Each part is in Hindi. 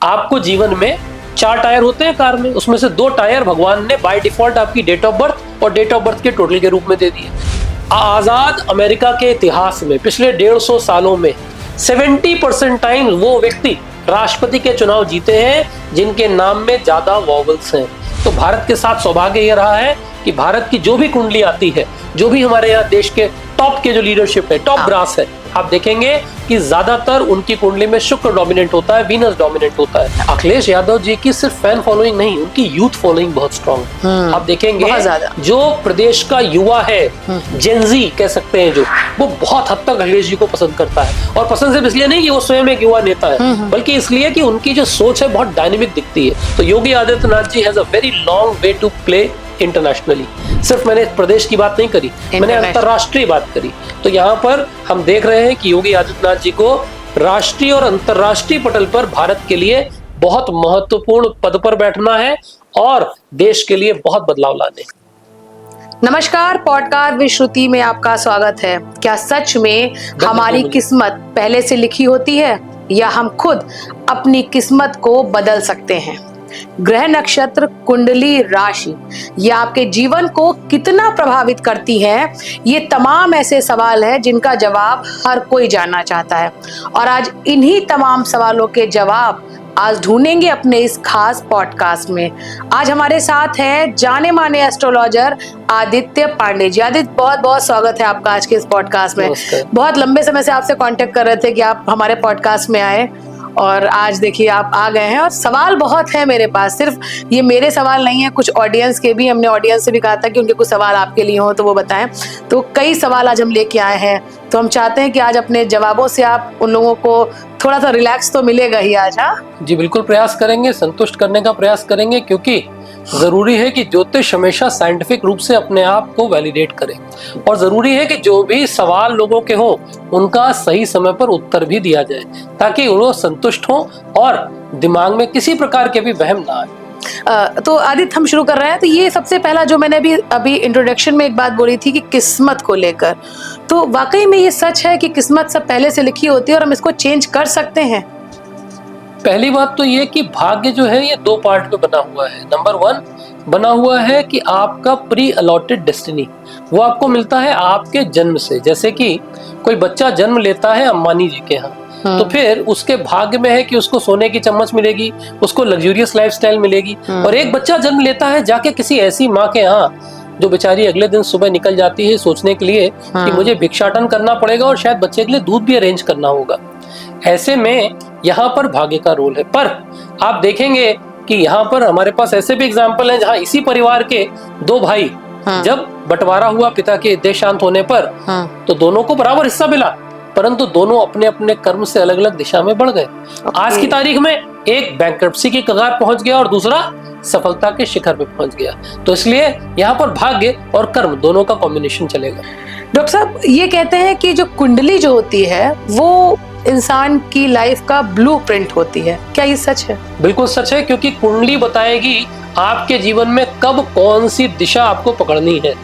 आपको जीवन में 4 टायर होते हैं कार में, उसमें से 2 टायर भगवान ने बाय डिफॉल्ट आपकी डेट ऑफ बर्थ और डेट ऑफ बर्थ के टोटल के रूप में दे दिए। आजाद अमेरिका के इतिहास में पिछले 150 सालों में 70% टाइम वो व्यक्ति राष्ट्रपति के चुनाव जीते हैं जिनके नाम में ज्यादा वॉवल्स हैं। तो भारत के साथ सौभाग्य यह रहा है कि भारत की जो भी कुंडली आती है, जो भी हमारे यहाँ देश के टॉप के जो लीडरशिप है, टॉप ब्रास है, आप देखेंगे कि ज्यादातर उनकी कुंडली में शुक्र डोमिनेंट होता है, वीनस डोमिनेंट होता है। अखिलेश यादव जी की सिर्फ फैन फॉलोइंग नहीं, उनकी यूथ फॉलोइंग बहुत स्ट्रांग है। आप देखेंगे जो प्रदेश का युवा है, जेनजी कह सकते हैं, जो वो बहुत हद तक अखिलेश जी को पसंद करता है। और पसंद सिर्फ इसलिए नहीं कि वो स्वयं एक युवा नेता है, बल्कि इसलिए कि उनकी जो सोच है बहुत डायनेमिक दिखती है। तो Yogi Adityanath ji has a very long way to play internationally. सिर्फ मैंने प्रदेश की बात नहीं करी, मैंने अंतरराष्ट्रीय बात करी। तो यहाँ पर हम देख रहे हैं कि योगी आदित्यनाथ जी को राष्ट्रीय और अंतरराष्ट्रीय पटल पर भारत के लिए बहुत महत्वपूर्ण पद पर बैठना है और देश के लिए बहुत बदलाव लाने। नमस्कार, पॉडकास्ट विद श्रुति में आपका स्वागत है। क्या सच में हमारी किस्मत पहले से लिखी होती है या हम खुद अपनी किस्मत को बदल सकते हैं? ग्रह, नक्षत्र, कुंडली, राशि ये आपके जीवन को कितना प्रभावित करती है? ये तमाम ऐसे सवाल हैं जिनका जवाब हर कोई जानना चाहता है और आज इन्हीं तमाम सवालों के जवाब आज ढूंढेंगे अपने इस खास पॉडकास्ट में। आज हमारे साथ हैं जाने माने एस्ट्रोलॉजर आदित्य पांडे जी। आदित्य, बहुत बहुत स्वागत है आपका आज के इस पॉडकास्ट में। बहुत लंबे समय से आपसे कांटेक्ट कर रहे थे कि आप हमारे पॉडकास्ट में आए और आज देखिए आप आ गए हैं। और सवाल बहुत है मेरे पास, सिर्फ ये मेरे सवाल नहीं है, कुछ ऑडियंस के भी। हमने ऑडियंस से भी कहा था कि उनके कुछ सवाल आपके लिए हो तो वो बताएं। तो कई सवाल आज हम लेके आए हैं, तो हम चाहते हैं कि आज अपने जवाबों से आप उन लोगों को थोड़ा सा रिलैक्स तो मिलेगा ही आज। हाँ जी, बिल्कुल प्रयास करेंगे, संतुष्ट करने का प्रयास करेंगे, क्योंकि जरूरी है कि ज्योतिष हमेशा साइंटिफिक रूप से अपने आप को वैलिडेट करे और जरूरी है कि जो भी सवाल लोगों के हो उनका सही समय पर उत्तर भी दिया जाए ताकि वो संतुष्ट हो और दिमाग में किसी प्रकार के भी वहम ना आए। तो आदित्य, हम शुरू कर रहे हैं। तो ये सबसे पहला जो मैंने अभी इंट्रोडक्शन में एक बात बोली थी कि किस्मत को लेकर, तो वाकई में ये सच है कि किस्मत सब पहले से लिखी होती है और हम इसको चेंज कर सकते हैं? पहली बात तो ये कि भाग्य जो है ये 2 पार्ट में बना हुआ है। नंबर 1 बना हुआ है कि आपका प्री अलॉटेड डेस्टिनी, वो आपको मिलता है आपके जन्म से। जैसे कि कोई बच्चा जन्म लेता है अंबानी जी के यहाँ, तो फिर उसके भाग्य में है कि उसको सोने की चम्मच मिलेगी, उसको लग्जूरियस लाइफस्टाइल मिलेगी। और एक बच्चा जन्म लेता है जाके किसी ऐसी माँ के यहाँ जो बेचारी अगले दिन सुबह निकल जाती है सोचने के लिए कि मुझे भिक्षाटन करना पड़ेगा और शायद बच्चे के लिए दूध भी अरेंज करना होगा। ऐसे में यहाँ पर भाग्य का रोल है। पर आप देखेंगे कि यहाँ पर हमारे पास ऐसे भी एग्जाम्पल हैं जहाँ इसी परिवार के 2 भाई जब बंटवारा हुआ पिता के देहांत होने पर तो दोनों को बराबर हिस्सा मिला, परंतु दोनों अपने अपने कर्म से अलग अलग दिशा में बढ़ गए। आज की तारीख में एक बैंकरप्सी की कगार पहुंच गया और दूसरा सफलता के शिखर पे पहुंच गया। तो इसलिए यहाँ पर भाग्य और कर्म दोनों का कॉम्बिनेशन चलेगा। डॉक्टर साहब, ये कहते हैं कि जो कुंडली जो होती है वो इंसान की लाइफ का ब्लूप्रिंट होती है, क्या ये सच है? बिल्कुल सच है, क्योंकि कुंडली बताएगी आपके जीवन में कब कौन सी दिशा आपको पकड़नी है।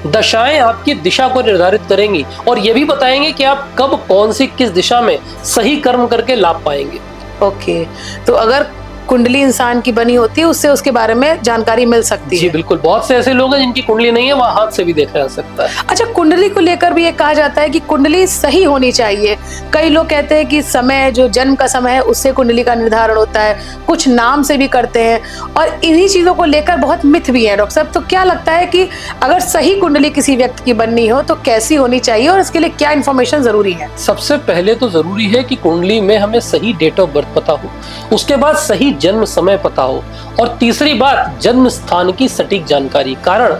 दशाएं आपकी दिशा को निर्धारित करेंगी और ये भी बताएंगे कि आप कब कौन सी किस दिशा में सही कर्म करके लाभ पाएंगे। ओके, तो अगर कुंडली इंसान की बनी होती है उससे उसके बारे में जानकारी मिल सकती है? जी बिल्कुल, बहुत से ऐसे लोग हैं जिनकी कुंडली नहीं है, वहाँ हाथ से भी देखा जा सकता है। अच्छा, कुंडली को लेकर भी ये कहा जाता है कि कुंडली सही होनी चाहिए। कई लोग कहते हैं कि समय जो जन्म का समय है उससे कुंडली का निर्धारण होता है, कुछ नाम से भी करते हैं और इन्हीं चीजों को लेकर बहुत मिथ भी है। डॉक्टर साहब, तो क्या लगता है कि अगर सही कुंडली किसी व्यक्ति की बननी हो तो कैसी होनी चाहिए और इसके लिए क्या इन्फॉर्मेशन जरूरी है? सबसे पहले तो जरूरी है कि कुंडली में हमें सही डेट ऑफ बर्थ पता हो, उसके बाद सही जन्म समय पता हो और तीसरी बात जन्म स्थान की सटीक जानकारी। कारण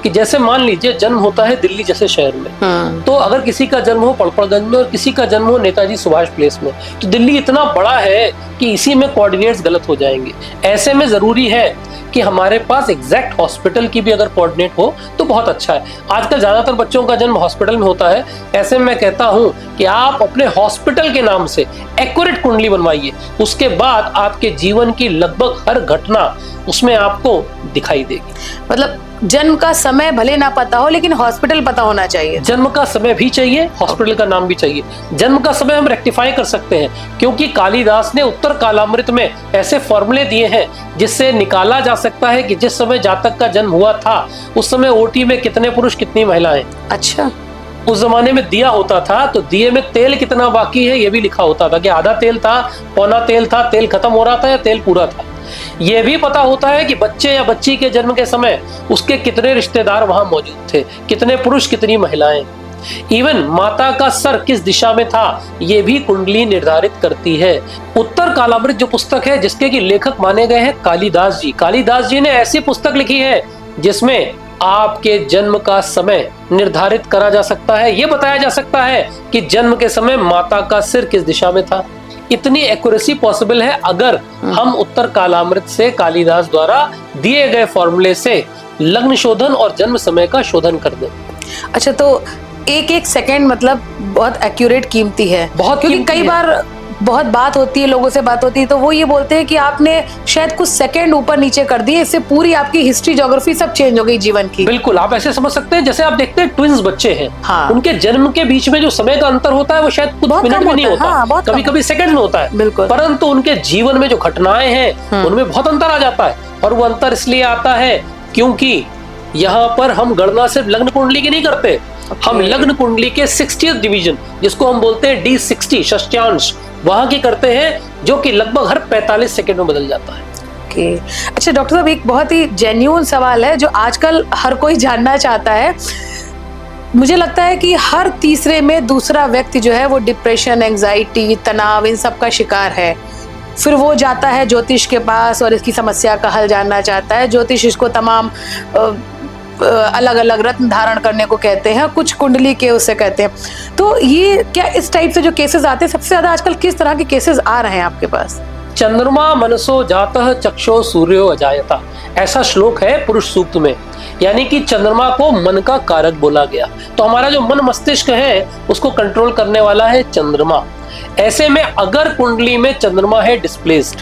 कि जैसे मान लीजिए जन्म होता है दिल्ली जैसे शहर में, तो अगर किसी का जन्म हो पड़पड़गंज में और किसी का जन्म हो नेताजी सुभाष प्लेस में, तो दिल्ली इतना बड़ा है कि इसी में कोऑर्डिनेट्स गलत हो जाएंगे। ऐसे में जरूरी है कि हमारे पास एग्जैक्ट हॉस्पिटल की भी अगर कोऑर्डिनेट हो तो बहुत अच्छा है। आजकल ज्यादातर बच्चों का जन्म हॉस्पिटल में होता है। ऐसे में मैं कहता हूं कि आप अपने हॉस्पिटल के नाम से एक्यूरेट कुंडली बनवाइए, उसके बाद आपके जीवन की लगभग हर घटना उसमें आपको दिखाई देगी। मतलब जन्म का समय भले ना पता हो लेकिन हॉस्पिटल पता होना चाहिए। जन्म का समय भी चाहिए, हॉस्पिटल का नाम भी चाहिए। जन्म का समय हम रेक्टिफाई कर सकते हैं क्योंकि कालिदास ने उत्तर कालामृत में ऐसे फॉर्मूले दिए हैं जिससे निकाला जा सकता है कि जिस समय जातक का जन्म हुआ था उस समय ओटी में कितने पुरुष कितनी महिलाएं। अच्छा, उस जमाने में दिया होता था तो दिए में तेल कितना बाकी है ये भी लिखा होता था कि आधा तेल था, पौना तेल था, तेल खत्म हो रहा था या तेल पूरा था। ये भी पता होता है कि बच्चे या बच्ची के जन्म के समय उसके कितने रिश्तेदार वहां मौजूद थे, कितने पुरुष कितनी महिलाएं। इवन माता का सर किस दिशा में था ये भी कुंडली निर्धारित करती है। उत्तर कालामृत जो पुस्तक है जिसके कि लेखक माने गए हैं कालिदास जी, कालिदास जी ने ऐसी पुस्तक लिखी है जिसमें आपके जन्म का समय निर्धारित करा जा सकता है, ये बताया जा सकता है कि जन्म के समय माता का सिर किस दिशा में था। इतनी एक्यूरेसी पॉसिबल है अगर हम उत्तर कालामृत से कालिदास द्वारा दिए गए फॉर्मूले से लग्न शोधन और जन्म समय का शोधन कर दें। अच्छा, तो एक एक सेकंड मतलब बहुत एक्यूरेट कीमती है, बहुत क्योंकि कीमती कई है। बार बहुत बात होती है, लोगों से बात होती है तो वो ये बोलते हैं कि आपने शायद कुछ सेकंड ऊपर नीचे कर दिए, इससे पूरी आपकी हिस्ट्री ज्योग्राफी सब चेंज हो गई जीवन की। बिल्कुल, आप ऐसे समझ सकते हैं जैसे आप देखते हैं ट्विंस बच्चे हैं, हाँ। उनके जन्म के बीच में जो समय का अंतर होता है वो शायद कुछ बहुत मिनट कम में नहीं होता है, हाँ, होता, बहुत कभी कम। कभी सेकंड में होता है। बिल्कुल। परंतु उनके जीवन में जो घटनाएं हैं उनमें बहुत अंतर आ जाता है। और वो अंतर इसलिए आता है क्योंकि यहाँ पर हम गणना सिर्फ लग्न कुंडली की नहीं करते, हम लग्न कुंडली के 60th डिवीजन जिसको हम बोलते हैं D60 षष्ठ्यांश वहां की करते हैं जो कि लगभग हर 45 सेकंड में बदल जाता है। ओके, अच्छा डॉक्टर साहब, एक बहुत ही जेन्युइन सवाल है जो आजकल हर कोई जानना चाहता है। मुझे लगता है कि हर तीसरे में दूसरा व्यक्ति जो है वो डिप्रेशन, एंजाइटी, तनाव इन सब का शिकार है। फिर वो जाता है ज्योतिष के पास और इसकी समस्या का हल जानना चाहता है। ज्योतिष इसको तमाम अलग अलग रत्न धारण करने को कहते हैं, कुछ कुंडली के उसे कहते हैं। तो ये क्या इस टाइप से जो केसेस आते हैं, सबसे ज्यादा आजकल किस तरह के केसेस आ रहे हैं आपके पास? चंद्रमा मनसो जातः चक्षो सूर्यो अजायता, ऐसा श्लोक है पुरुष सूक्त में। यानी कि चंद्रमा को मन का कारक बोला गया, तो हमारा जो मन मस्तिष्क है उसको कंट्रोल करने वाला है चंद्रमा। ऐसे में अगर कुंडली में चंद्रमा है डिस्प्लेस्ड,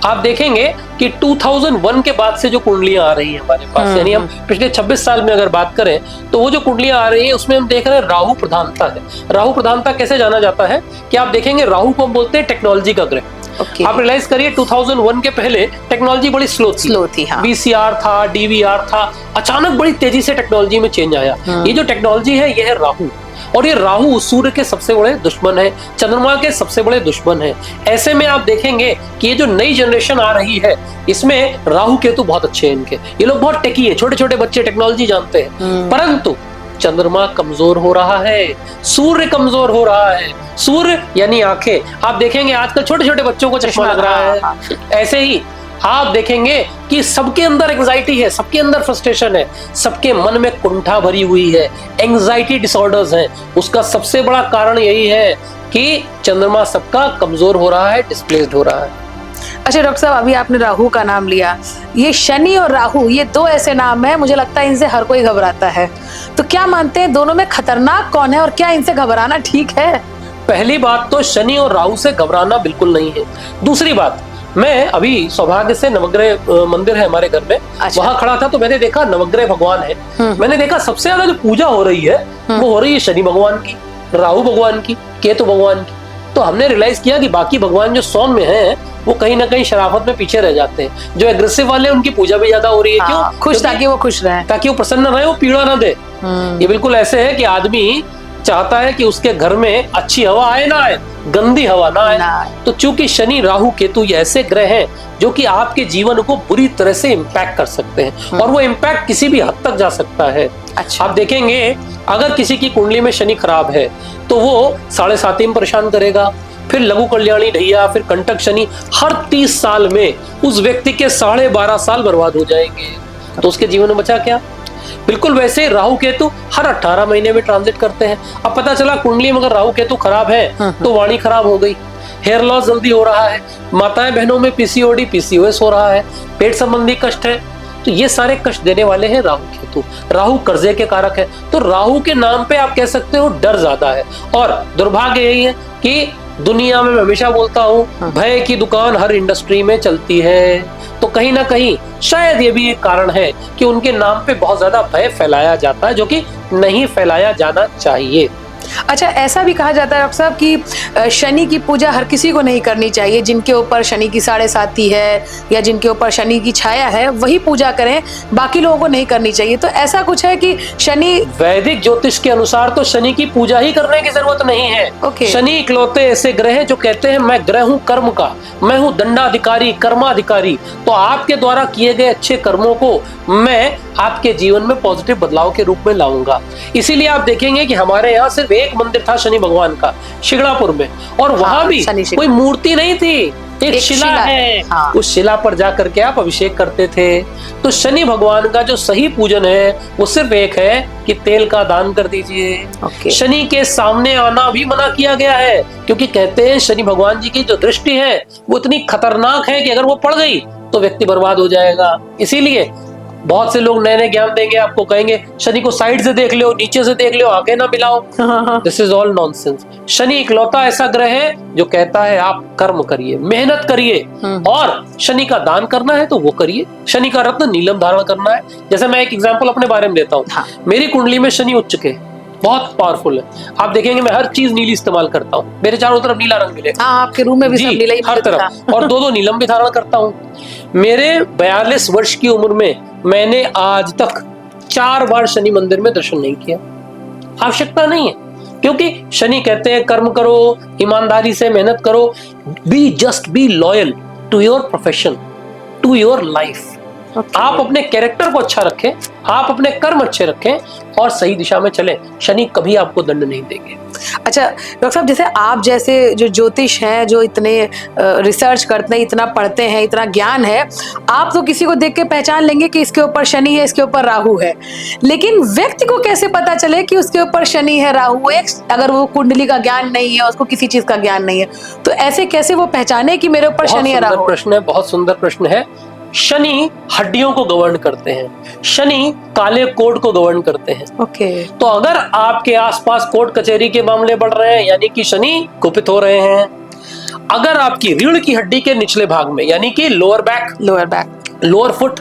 आप देखेंगे कि 2001 के बाद से जो कुंडलियां आ रही हैं हमारे पास, यानी हम पिछले 26 साल में अगर बात करें तो वो जो कुंडलियां आ रही हैं उसमें हम देख रहे हैं राहु प्रधानता है। राहु प्रधानता कैसे जाना जाता है कि आप देखेंगे राहु को हम बोलते हैं टेक्नोलॉजी का ग्रह। Okay. आप रियलाइज करिए 2001 के पहले टेक्नोलॉजी बड़ी स्लो थी, हाँ। VCR था, DVR था, अचानक बड़ी तेजी से टेक्नोलॉजी में चेंज आया। ये जो टेक्नोलॉजी है ये है राहु, और ये राहु सूर्य के सबसे बड़े दुश्मन है, चंद्रमा के सबसे बड़े दुश्मन है। ऐसे में आप देखेंगे कि ये जो नई जनरेशन आ रही है इसमें राहु केतु बहुत अच्छे हैं इनके, ये लोग बहुत टेकी है, छोटे छोटे बच्चे टेक्नोलॉजी जानते हैं। परंतु चंद्रमा कमजोर हो रहा है, सूर्य कमजोर हो रहा है। सूर्य यानी आंखें, आप देखेंगे आजकल छोटे छोटे बच्चों को चश्मा लग रहा है। ऐसे ही आप देखेंगे कि सबके अंदर एंजाइटी है, सबके अंदर फ्रस्ट्रेशन है, सबके मन में कुंठा भरी हुई है, एंजाइटी डिसऑर्डर्स हैं। उसका सबसे बड़ा कारण यही है कि चंद्रमा सबका कमजोर हो रहा है, डिस्प्लेस्ड हो रहा है। अच्छा डॉक्टर साहब, अभी आपने राहु का नाम लिया, ये शनि और राहु ये दो ऐसे नाम हैं, मुझे लगता है इनसे हर कोई घबराता है। तो क्या मानते हैं दोनों में खतरनाक कौन है और क्या इनसे घबराना ठीक है? पहली बात तो शनि और राहु से घबराना बिल्कुल नहीं है। दूसरी बात, मैं अभी सौभाग्य से नवग्रह मंदिर है हमारे घर में, अच्छा। वहां खड़ा था तो मैंने देखा नवग्रह भगवान है। मैंने देखा सबसे ज्यादा जो पूजा हो रही है वो हो रही है शनि भगवान की, राहु भगवान की, केतु भगवान की। तो हमने रियलाइज किया कि बाकी भगवान जो सौम्य हैं वो कहीं ना कहीं शराफत में पीछे रह जाते हैं। जो एग्रेसिव वाले उनकी पूजा भी ज्यादा हो रही है। क्यों? खुश, ताकि वो खुश रहे, ताकि वो प्रसन्न रहे, वो पीड़ा ना दे। ये बिल्कुल ऐसे है कि आदमी चाहता है कि उसके घर में अच्छी हवा आए ना आए, गंदी हवा ना आए। तो चूंकि शनि राहु केतु ये ऐसे ग्रह हैं जो कि आपके जीवन को बुरी तरह से इम्पैक्ट कर सकते हैं, और वो इम्पैक्ट किसी भी हद तक जा सकता है। अच्छा। आप देखेंगे अगर किसी की कुंडली में शनि खराब है तो वो 7.5 में परेशान करेगा, फिर लघु कल्याणी ढैया, फिर कंटक शनि, हर 30 साल में उस व्यक्ति के 12.5 साल बर्बाद हो जाएंगे। तो उसके जीवन में बचा क्या? बिल्कुल वैसे राहु केतु हर 18 महीने में ट्रांजिट करते हैं। अब पता चला कुंडली में अगर राहु केतु खराब है तो वाणी खराब हो गई, हेयर लॉस जल्दी हो रहा है, माताएं बहनों में PCOD PCOS हो रहा है, पेट संबंधी कष्ट है। तो ये सारे कष्ट देने वाले हैं राहु केतु। राहु कर्जे के कारक है, तो राहु के नाम पे आप कह सकते हो डर ज्यादा है। और दुर्भाग्य यही है कि दुनिया में मैं हमेशा बोलता हूँ, भय की दुकान हर इंडस्ट्री में चलती है। तो कहीं ना कहीं शायद ये भी एक कारण है कि उनके नाम पे बहुत ज्यादा भय फैलाया जाता है, जो कि नहीं फैलाया जाना चाहिए। अच्छा, ऐसा भी कहा जाता है डॉक्टर साहब कि शनि की पूजा हर किसी को नहीं करनी चाहिए। जिनके ऊपर शनि की 7.5 है या जिनके ऊपर शनि की छाया है वही पूजा करें, बाकी लोगों को नहीं करनी चाहिए। तो ऐसा कुछ है कि शनि, वैदिक ज्योतिष के अनुसार तो शनि की पूजा ही करने की जरूरत नहीं है। शनि इकलौते ऐसे ग्रह हैं जो कहते हैं मैं ग्रह हूँ कर्म का, मैं हूँ दंडाधिकारी, कर्माधिकारी। तो आपके द्वारा किए गए अच्छे कर्मों को मैं आपके जीवन में पॉजिटिव बदलाव के रूप में लाऊंगा। इसीलिए आप देखेंगे कि हमारे यहाँ सिर्फ एक मंदिर था शनि भगवान का, शिगड़ापुर में, और वहां भी कोई मूर्ति नहीं थी, एक शिला है। उस शिला पर जाकर के आप अभिषेक करते थे। तो शनि भगवान का जो सही पूजन है वो सिर्फ एक है कि तेल का दान कर दीजिए। शनि के सामने आना भी मना किया गया है, क्योंकि कहते हैं शनि भगवान जी की जो दृष्टि है वो इतनी खतरनाक है कि अगर वो पड़ गई तो व्यक्ति बर्बाद हो जाएगा। इसीलिए बहुत से लोग नए नए ज्ञान देंगे, आपको कहेंगे शनि को साइड से देख लो, नीचे से देख लो, आगे ना मिलाओ। This is all nonsense. Shani इकलौता ऐसा ग्रह है जो कहता है आप कर्म करिए, मेहनत करिए, और शनि का दान करना है तो वो करिए। शनि का रत्न नीलम धारण करना है। जैसे मैं एक एग्जांपल अपने बारे में देता हूँ। मेरी कुंडली में शनि उच्च के बहुत पावरफुल है। आप देखेंगे मैं हर चीज नीली इस्तेमाल करता हूँ, मेरे चारों तरफ नीला रंग मिलेगा। आपके रूम में भी सब नीला ही हर तरफ, और दो नीलम भी धारण करता हूँ। मेरे 42 वर्ष की उम्र में मैंने आज तक 4 बार शनि मंदिर में दर्शन नहीं किया। आवश्यकता नहीं है, क्योंकि शनि कहते हैं कर्म करो, ईमानदारी से मेहनत करो, just be loyal to your profession, to your life. आप अपने कैरेक्टर को अच्छा रखें, आप अपने कर्म अच्छे रखें और सही दिशा में चलें। शनि कभी आपको दंड नहीं देंगे। अच्छा डॉक्टर साहब, जैसे आप जैसे जो ज्योतिष हैं, जो इतने रिसर्च करते हैं, इतना पढ़ते हैं, इतना ज्ञान है, आप तो किसी को देख के पहचान लेंगे कि इसके ऊपर शनि है, इसके ऊपर राहु है। लेकिन व्यक्ति को कैसे पता चले कि उसके ऊपर शनि है, राहु है, अगर वो कुंडली का ज्ञान नहीं है, उसको किसी चीज का ज्ञान नहीं है, तो ऐसे कैसे वो पहचाने कि मेरे ऊपर शनि है, राहु? प्रश्न है, बहुत सुंदर प्रश्न है। शनि हड्डियों को गवर्न करते हैं, शनि काले कोड को गवर्न करते हैं। तो अगर आपके आसपास कोर्ट कचहरी के मामले बढ़ रहे हैं, यानी कि शनि कुपित हो रहे हैं। अगर आपकी रीढ़ की हड्डी के निचले भाग में, यानी कि लोअर बैक, लोअर फुट,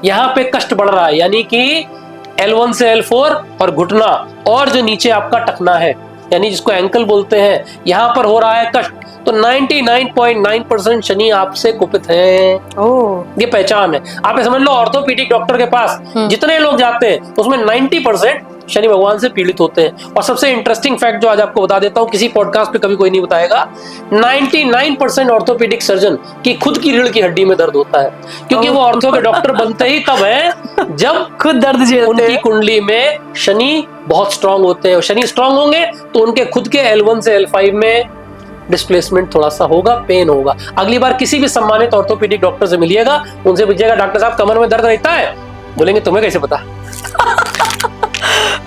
यहाँ पे कष्ट बढ़ रहा है, यानी कि L1 से L4 और घुटना, और जो नीचे आपका टखना है, यानी जिसको एंकल बोलते हैं, यहाँ पर हो रहा है कष्ट, तो 99.9% शनि आपसे कुपित है। ये पहचान है। आप समझ लो, ऑर्थोपीडिक डॉक्टर के पास जितने लोग जाते हैं उसमें 90% शनि भगवान से पीड़ित होते हैं। और सबसे इंटरेस्टिंग फैक्ट जो आज आपको बता देता हूँ, किसी पॉडकास्ट पे कभी कोई नहीं बताएगा, 99% ऑर्थोपीडिक सर्जन की खुद की रीढ़ की हड्डी में दर्द होता है, क्योंकि वो ऑर्थो के डॉक्टर बनते ही तब है जब खुद दर्द झेलते हैं। उनकी कुंडली में शनि बहुत स्ट्रांग होते हैं, और शनि स्ट्रांग होंगे तो उनके खुद के L1 से L5 में डिस्प्लेसमेंट थोड़ा सा होगा, पेन होगा। अगली बार किसी भी सम्मानित ऑर्थोपीडिक डॉक्टर से मिलिएगा, उनसे पूछिएगा डॉक्टर साहब कमर में दर्द रहता है? बोलेंगे तुम्हें कैसे पता?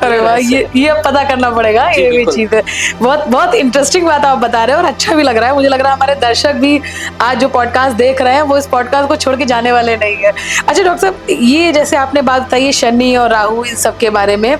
अरे वाह, ये पता करना पड़ेगा। ये भी चीज है। बहुत इंटरेस्टिंग बात आप बता रहे हैं और अच्छा भी लग रहा है। मुझे लग रहा है हमारे दर्शक भी आज जो पॉडकास्ट देख रहे हैं वो इस पॉडकास्ट को छोड़ के जाने वाले नहीं है। अच्छा डॉक्टर साहब, ये जैसे आपने बात बताई शनि और राहु इन सब के बारे में,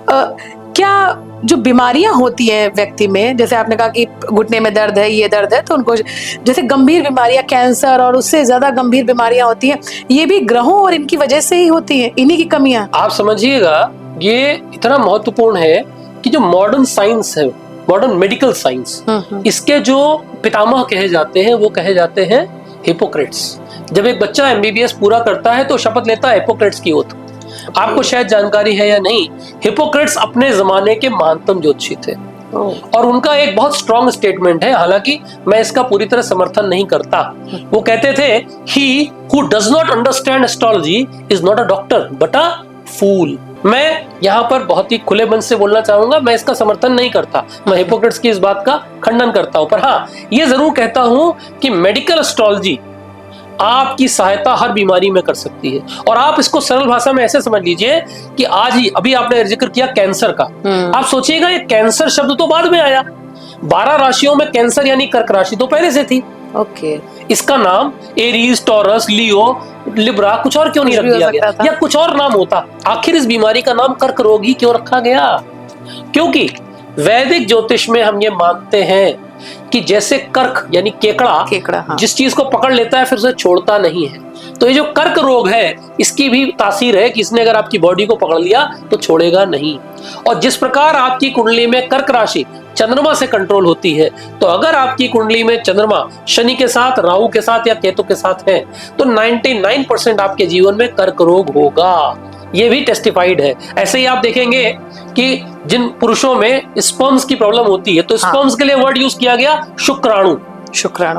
क्या जो बीमारियां होती हैं व्यक्ति में, जैसे आपने कहा कि घुटने में दर्द है, ये दर्द है, तो उनको जैसे गंभीर बीमारियां, कैंसर और उससे ज्यादा गंभीर बीमारियां होती हैं, ये भी ग्रहों और इनकी वजह से ही होती हैं, इन्हीं की कमियां? आप समझिएगा, ये इतना महत्वपूर्ण है कि जो मॉडर्न साइंस है, मॉडर्न मेडिकल साइंस, इसके जो पितामह कहे जाते हैं वो कहे जाते हैं हिपोक्रेट्स। जब एक बच्चा MBBS पूरा करता है तो शपथ लेता है हिपोक्रेट्स की ओथ। आपको शायद जानकारी है या नहीं, हिपोक्रेट्स अपने जमाने के महानतम ज्योतिषी थे, और उनका एक बहुत स्ट्रॉन्ग स्टेटमेंट है, हालांकि मैं इसका पूरी तरह समर्थन नहीं करता। वो कहते थे, he who does not understand astrology is not a doctor but a fool. मैं यहाँ पर बहुत ही खुले मन से बोलना चाहूंगा, मैं इसका समर्थन नहीं करता, मैं हिपोक्रेट्स की इस बात का खंडन करता हूं। पर हाँ, ये जरूर कहता हूं कि मेडिकल एस्ट्रोलॉजी आपकी सहायता हर बीमारी में कर सकती है। और आप इसको सरल भाषा में ऐसे समझ लीजिए कि आज ही अभी आपने जिक्र किया कैंसर का, आप सोचिएगा ये कैंसर शब्द तो बाद में आया, 12 राशियों में कैंसर यानी कर्क राशि तो पहले से थी। इसका नाम एरीज, टॉरस, लियो, लिब्रा कुछ और क्यों नहीं रख दिया गया, या कुछ और नाम होता? आखिर इस बीमारी का नाम कर्क रोग ही क्यों रखा गया? क्योंकि वैदिक ज्योतिष में हम ये मानते हैं कि जैसे कर्क यानी केकड़ा हाँ। जिस चीज को पकड़ लेता है फिर उसे छोड़ता नहीं है, तो ये जो कर्क रोग है इसकी भी तासीर है कि इसने अगर आपकी बॉडी को पकड़ लिया तो छोड़ेगा नहीं। और जिस प्रकार आपकी कुंडली में कर्क राशि चंद्रमा से कंट्रोल होती है, तो अगर आपकी कुंडली में चंद्रमा शनि के साथ, राहु के साथ या केतु के साथ है तो 99% आपके जीवन में कर्क रोग होगा। ये भी टेस्टिफाइड है। ऐसे ही आप देखेंगे कि जिन पुरुषों में स्पर्म्स की प्रॉब्लम होती है तो स्पर्म्स के लिए वर्ड यूज किया गया शुक्राणु।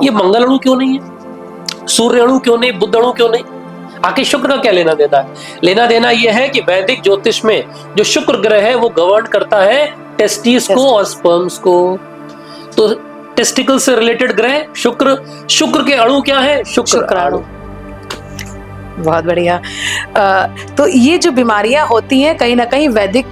ये मंगल अणु क्यों नहीं है, सूर्य अणु क्यों नहीं, बुध अणु क्यों नहीं? आखिर शुक्र का क्या लेना देना है? लेना देना यह है कि वैदिक ज्योतिष में जो शुक्र ग्रह है वो गवर्न करता है टेस्टिस को और स्पर्म्स को। तो टेस्टिकल से रिलेटेड ग्रह शुक्र के अणु क्या है? शुक्राणु। बहुत बढ़िया। तो ये जो बीमारियां होती हैं कहीं ना कहीं वैदिक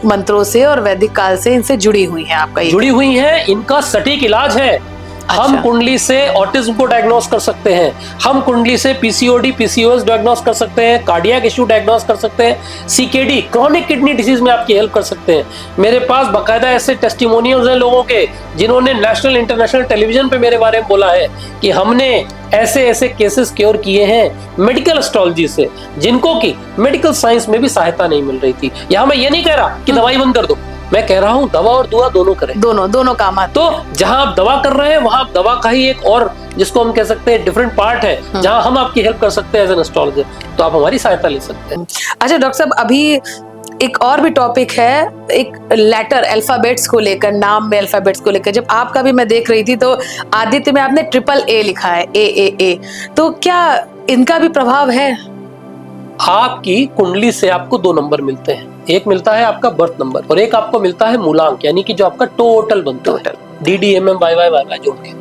मंत्रों से और वैदिक काल से इनसे जुड़ी हुई हैं, आपका जुड़ी हुई हैं। इनका सटीक इलाज है। हम कुंडली से ऑटिज्म को डायग्नोस कर सकते हैं, हम कुंडली से पीसीओडी पीसीओएस डायग्नोस कर सकते हैं, कार्डियक इश्यू डायग्नोस कर सकते हैं, सीकेडी क्रॉनिक किडनी डिजीज में आपकी हेल्प कर सकते हैं। मेरे पास बाकायदा ऐसे टेस्टिमोनियल्स हैं लोगों के जिन्होंने नेशनल इंटरनेशनल टेलीविजन पे मेरे बारे में बोला है कि हमने ऐसे ऐसे केसेस क्योर किए हैं मेडिकल एस्ट्रोलॉजी से, जिनको की मेडिकल साइंस में भी सहायता नहीं मिल रही थी। यहाँ मैं ये नहीं कह रहा कि दवाई बंद कर दो, मैं कह रहा हूँ दवा और दुआ दोनों करें, दोनों काम आते। तो जहां आप दवा कर रहे हैं वहां दवा का ही एक और जिसको हम कह सकते हैं डिफरेंट पार्ट है जहां हम आपकी हेल्प कर सकते हैं एज एन एस्ट्रोलॉजर, तो आप हमारी सहायता ले सकते हैं। अच्छा डॉक्टर साहब, अभी एक और भी टॉपिक है, एक लेटर अल्फाबेट्स को लेकर, नाम में अल्फाबेट्स को लेकर। जब आपका भी मैं देख रही थी तो आदित्य में आपने AAA लिखा है, ए, तो क्या इनका भी प्रभाव है? आपकी कुंडली से आपको 2 नंबर मिलते हैं, एक मिलता है आपका बर्थ नंबर और एक आपको मिलता है मूलांक, यानी कि जो आपका टोटल बनता है, DDMM YY जोड़ के।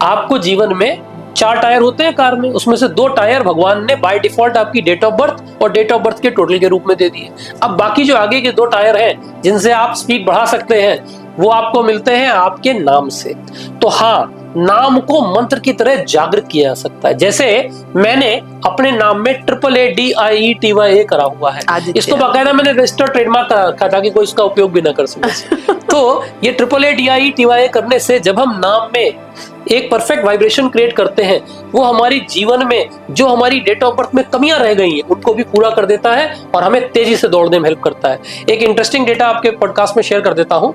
आपको जीवन में 4 टायर होते हैं कार में, उसमें से 2 टायर भगवान ने बाय डिफॉल्ट आपकी डेट ऑफ बर्थ और डेट ऑफ बर्थ के टोटल के रूप में दे दिए। अब बाकी जो आगे के 2 टायर हैं जिनसे आप स्पीड बढ़ा सकते हैं वो आपको मिलते हैं आपके नाम से। तो हाँ, नाम को मंत्र की तरह जागृत किया जा सकता है। जैसे मैंने अपने नाम में AAADIETYA करा हुआ है, इसको बाकायदा मैंने रजिस्टर्ड ट्रेडमार्क करा रखा ताकि कोई इसका उपयोग भी ना कर सके। तो ये AAADIETYA करने से जब हम नाम में एक परफेक्ट वाइब्रेशन क्रिएट करते हैं, वो हमारी जीवन में जो हमारी डेट ऑफ बर्थ में कमियां रह गई हैं उनको भी पूरा कर देता है और हमें तेजी से दौड़ने में हेल्प करता है। एक इंटरेस्टिंग डेटा आपके पॉडकास्ट में शेयर कर देता हूं।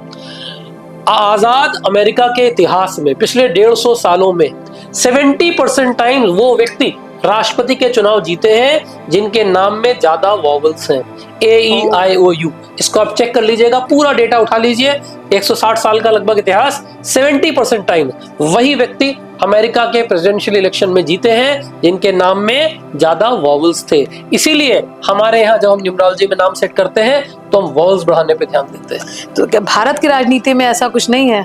आजाद अमेरिका के इतिहास में पिछले 150 सालों में 70% टाइम वो व्यक्ति राष्ट्रपति के चुनाव जीते हैं जिनके नाम में ज्यादा वॉवल्स हैं, AEIOU। इसको आप चेक कर लीजिएगा, पूरा डेटा उठा लीजिए, 160 साल का लगभग इतिहास, 70% टाइम वही व्यक्ति अमेरिका के प्रेसिडेंशियल इलेक्शन में जीते हैं जिनके नाम में ज्यादा वॉवल्स थे। इसीलिए हमारे यहाँ जब हम न्यूमरोलॉजी में नाम सेट करते हैं तो हम वॉवल्स बढ़ाने पे ध्यान देते हैं। तो क्या भारत की राजनीति में ऐसा कुछ नहीं है?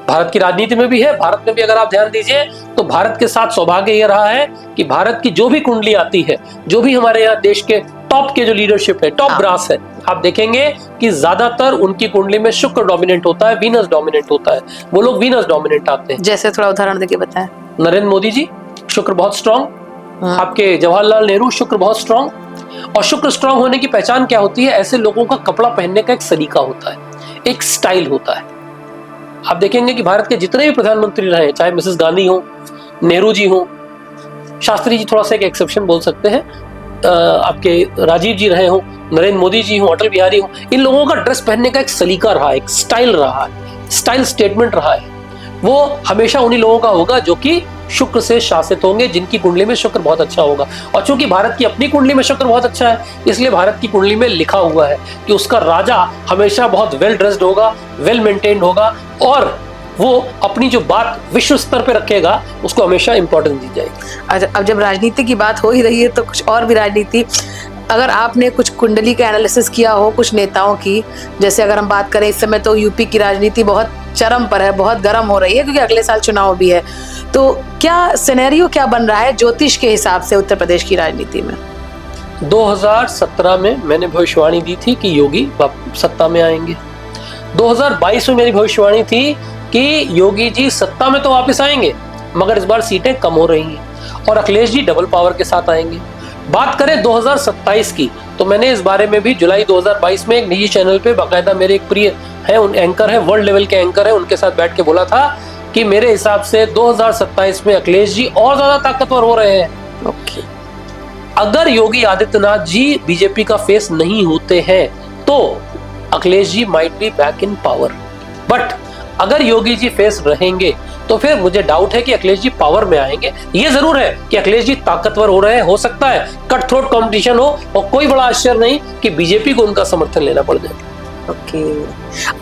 भारत की राजनीति में भी है। भारत में भी अगर आप ध्यान दीजिए तो भारत के साथ सौभाग्य ये रहा है कि भारत की जो भी कुंडली आती है, जो भी हमारे यहाँ देश के टॉप के जो लीडरशिप है, टॉप ब्रास है, आप देखेंगे कि ज्यादातर उनकी कुंडली में शुक्र डोमिनेंट होता है, वीनस डोमिनेंट होता है, वो लोग वीनस डोमिनेंट आते हैं। जैसे थोड़ा उदाहरण देके बताएं। नरेंद्र मोदी जी, शुक्र बहुत स्ट्रॉन्ग। आपके जवाहरलाल नेहरू, शुक्र बहुत स्ट्रॉन्ग। और शुक्र स्ट्रॉन्ग होने की पहचान क्या होती है? ऐसे लोगों का कपड़ा पहनने का एक सलीका होता है, एक स्टाइल होता है। आप देखेंगे कि भारत के जितने भी प्रधानमंत्री रहे, चाहे मिसेस गांधी हो, नेहरू जी हो, शास्त्री जी थोड़ा सा एक एक्सेप्शन बोल सकते हैं, आपके राजीव जी रहे हो, नरेंद्र मोदी जी हो, अटल बिहारी हो, इन लोगों का ड्रेस पहनने का एक सलीका रहा है, एक स्टाइल रहा है, स्टाइल स्टेटमेंट रहा है। वो हमेशा उन्हीं लोगों का होगा जो कि शुक्र से शासित होंगे, जिनकी कुंडली में शुक्र बहुत अच्छा होगा। और चूंकि भारत की अपनी कुंडली में शुक्र बहुत अच्छा है, इसलिए भारत की कुंडली में लिखा हुआ है कि उसका राजा हमेशा बहुत वेल ड्रेस्ड होगा, वेल मेंटेन्ड होगा और वो अपनी जो बात विश्व स्तर पे रखेगा उसको हमेशा इंपॉर्टेंस दी जाएगी। अच्छा, अब जब राजनीति की बात हो ही रही है तो कुछ और भी राजनीति, अगर आपने कुछ कुंडली का एनालिसिस किया हो कुछ नेताओं की, जैसे अगर हम बात करें इस समय तो यूपी की राजनीति बहुत चरम पर है, बहुत गर्म हो रही है क्योंकि अगले साल चुनाव भी है, तो क्या सिनेरियो क्या बन रहा है ज्योतिष के हिसाब से उत्तर प्रदेश की राजनीति में? 2017 में मैंने भविष्यवाणी दी थी कि योगी सत्ता में आएंगे। 2022 में मेरी भविष्यवाणी थी कि योगी जी सत्ता में तो वापस आएंगे मगर इस बार सीटें कम हो रही हैं और अखिलेश जी डबल पावर के साथ आएंगे। बात करें 2027 की तो मैंने इस बारे में भी जुलाई 2022 में एक निजी चैनल पे बाकायदा मेरे एक प्रिय है, उन एंकर है, वर्ल्ड लेवल के एंकर है, उनके साथ बैठ के बोला था कि मेरे हिसाब से 2027 में अखिलेश जी और ज्यादा ताकतवर हो रहे हैं। ओके। अगर योगी आदित्यनाथ जी बीजेपी का फेस नहीं होते हैं तो Akhilesh ji might be back in power, but अगर योगी जी फेस रहेंगे तो फिर मुझे डाउट है कि अखिलेश जी पावर में आएंगे। ये जरूर है कि अखिलेश जी ताकतवर हो रहे हैं, हो सकता है कट थ्रोट कंपटीशन हो और कोई बड़ा आश्चर्य नहीं कि बीजेपी को उनका समर्थन लेना पड़ जाए। ओके।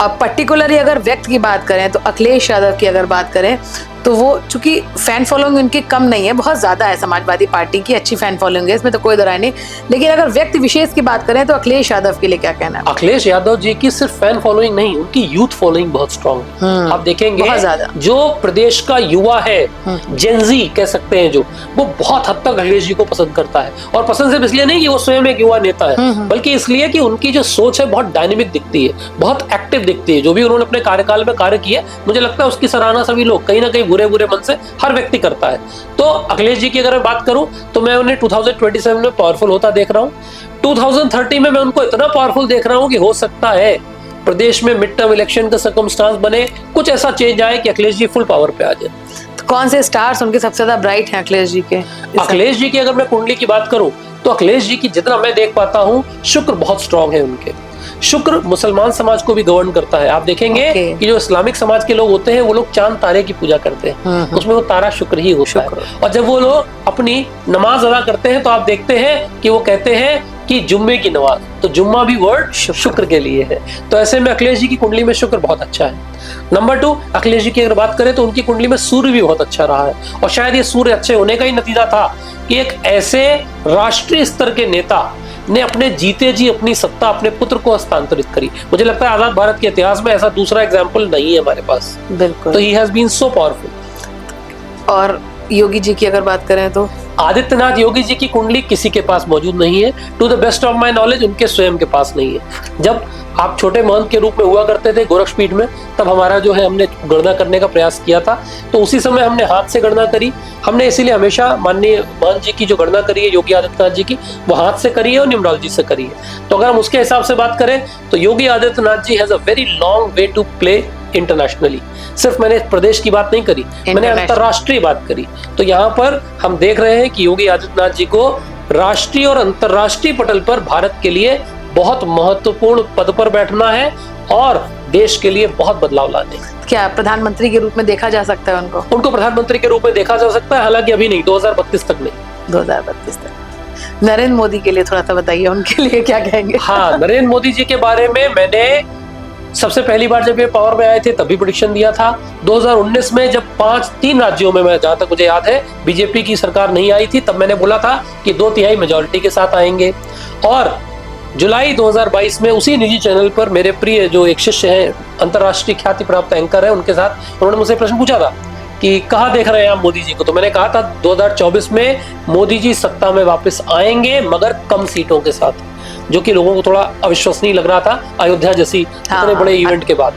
अब पर्टिकुलरली अगर व्यक्ति की बात करें तो अखिलेश यादव की अगर बात करें तो वो चूंकि फैन फॉलोइंग उनकी कम नहीं है, बहुत ज्यादा है, समाजवादी पार्टी की अच्छी फैन फॉलोइंग है, इसमें तो कोई दराय नहीं, लेकिन अगर व्यक्ति विशेष की बात करें तो अखिलेश यादव के लिए क्या कहना है? अखिलेश यादव जी की सिर्फ फैन फॉलोइंग नहीं, उनकी यूथ फॉलोइंग बहुत स्ट्रांग है। आप देखेंगे बहुत ज्यादा। जो प्रदेश का युवा है, जेनजी कह सकते हैं जो, वो बहुत हद तक अखिलेश जी को पसंद करता है। और पसंद सिर्फ इसलिए नहीं कि वो स्वयं एक युवा नेता है, बल्कि इसलिए कि उनकी जो सोच है बहुत डायनेमिक दिखती है, बहुत एक्टिव दिखती है। जो भी उन्होंने अपने कार्यकाल में कार्य किया, मुझे लगता है उसकी सराहना सभी लोग कहीं ना कहीं बुरे बुरे मन से हर व्यक्ति करता है। तो अखिलेश जी की अगर मैं बात करूं तो मैं उन्हें 2027 में पावरफुल होता देख रहा हूं। 2030 में मैं उनको इतना पावरफुल देख रहा हूं कि हो सकता है प्रदेश में मिड टर्म इलेक्शन का सर्कमस्टांस बने, कुछ ऐसा चेंज आए कि अखिलेश जी फुल पावर पे आ जाए। तो कौन से स्टार्स उनके सबसे ज्यादा ब्राइट हैं अखिलेश जी के? अखिलेश जी की अगर मैं कुंडली की बात करूं तो अखिलेश जी की जितना मैं देख पाता हूं, शुक्र बहुत स्ट्रांग है उनके। शुक्र मुसलमान समाज को भी गवर्न करता है। आप देखेंगे कि जो इस्लामिक समाज के लोग होते हैं वो लोग चांद तारे की पूजा करते हैं, उसमें वो तारा शुक्र ही होता है। और जब वो लोग अपनी नमाज अदा करते हैं तो आप देखते हैं कि वो कहते हैं कि जुम्मे की नमाज, तो जुम्मा भी वर्ड शुक्र के लिए है। तो ऐसे में अखिलेश जी की कुंडली में शुक्र बहुत अच्छा है। नंबर 2, अखिलेश जी की अगर बात करें तो उनकी कुंडली में सूर्य भी बहुत अच्छा रहा है, और शायद ये सूर्य अच्छे होने का ही नतीजा था कि एक ऐसे राष्ट्रीय स्तर के नेता ने अपने जीते जी अपनी सत्ता अपने पुत्र को हस्तांतरित करी। मुझे लगता है आजाद भारत के इतिहास में ऐसा दूसरा एग्जाम्पल नहीं है हमारे पास। बिल्कुल। तो he has been so powerful. और योगी जी की अगर बात करें तो आदित्यनाथ योगी जी की कुंडली किसी के पास मौजूद नहीं है। To the best of my knowledge उनके स्वयं के पास नहीं है। जब आप छोटे महंत के रूप में हुआ करते थे गोरक्षपीठ में, तब हमारा जो है हमने गणना करने का प्रयास किया था, तो उसी समय हमने हाथ से गणना करी। हमने इसीलिए हमेशा माननीय महंत जी की जो गणना करी है योगी आदित्यनाथ जी की, वो हाथ से करी है और न्यूमरोलॉजी से करी है। तो अगर हम उसके हिसाब से बात करें तो Yogi Adityanath ji has a very long way to play internationally. सिर्फ मैंने प्रदेश की बात नहीं करी, मैंने अंतरराष्ट्रीय बात करी। तो यहाँ पर हम देख रहे हैं कि योगी आदित्यनाथ जी को राष्ट्रीय और अंतरराष्ट्रीय पटल पर भारत के लिए बहुत महत्वपूर्ण पद पर बैठना है और देश के लिए बहुत बदलाव लाने। क्या प्रधानमंत्री के रूप में देखा जा सकता है उनको प्रधानमंत्री के रूप में देखा जा सकता है, हालांकि अभी नहीं, 2032 तक नहीं। 2032 तक। नरेंद्र मोदी के लिए थोड़ा सा बताइए, उनके लिए क्या कहेंगे? हाँ, नरेंद्र मोदी जी के बारे में मैंने सबसे पहली बार जब ये पावर में आए थे तभी प्रेडिक्शन दिया था। 2019 में जब 3 राज्यों में, मैं जहां तक मुझे याद है, बीजेपी की सरकार नहीं आई थी, तब मैंने बोला था कि 2/3 मेजोरिटी के साथ आएंगे। और जुलाई 2022 में उसी निजी चैनल पर मेरे प्रिय जो एक शिष्य हैं, अंतर्राष्ट्रीय ख्याति प्राप्त एंकर है, उनके साथ उन्होंने मुझसे प्रश्न पूछा था कि कहाँ देख रहे हैं आप मोदी जी को, तो मैंने कहा था 2024 में मोदी जी सत्ता में वापस आएंगे, मगर कम सीटों के साथ, जो कि लोगों को थोड़ा अविश्वसनीय लग रहा था अयोध्या जैसी इतने बड़े इवेंट के बाद।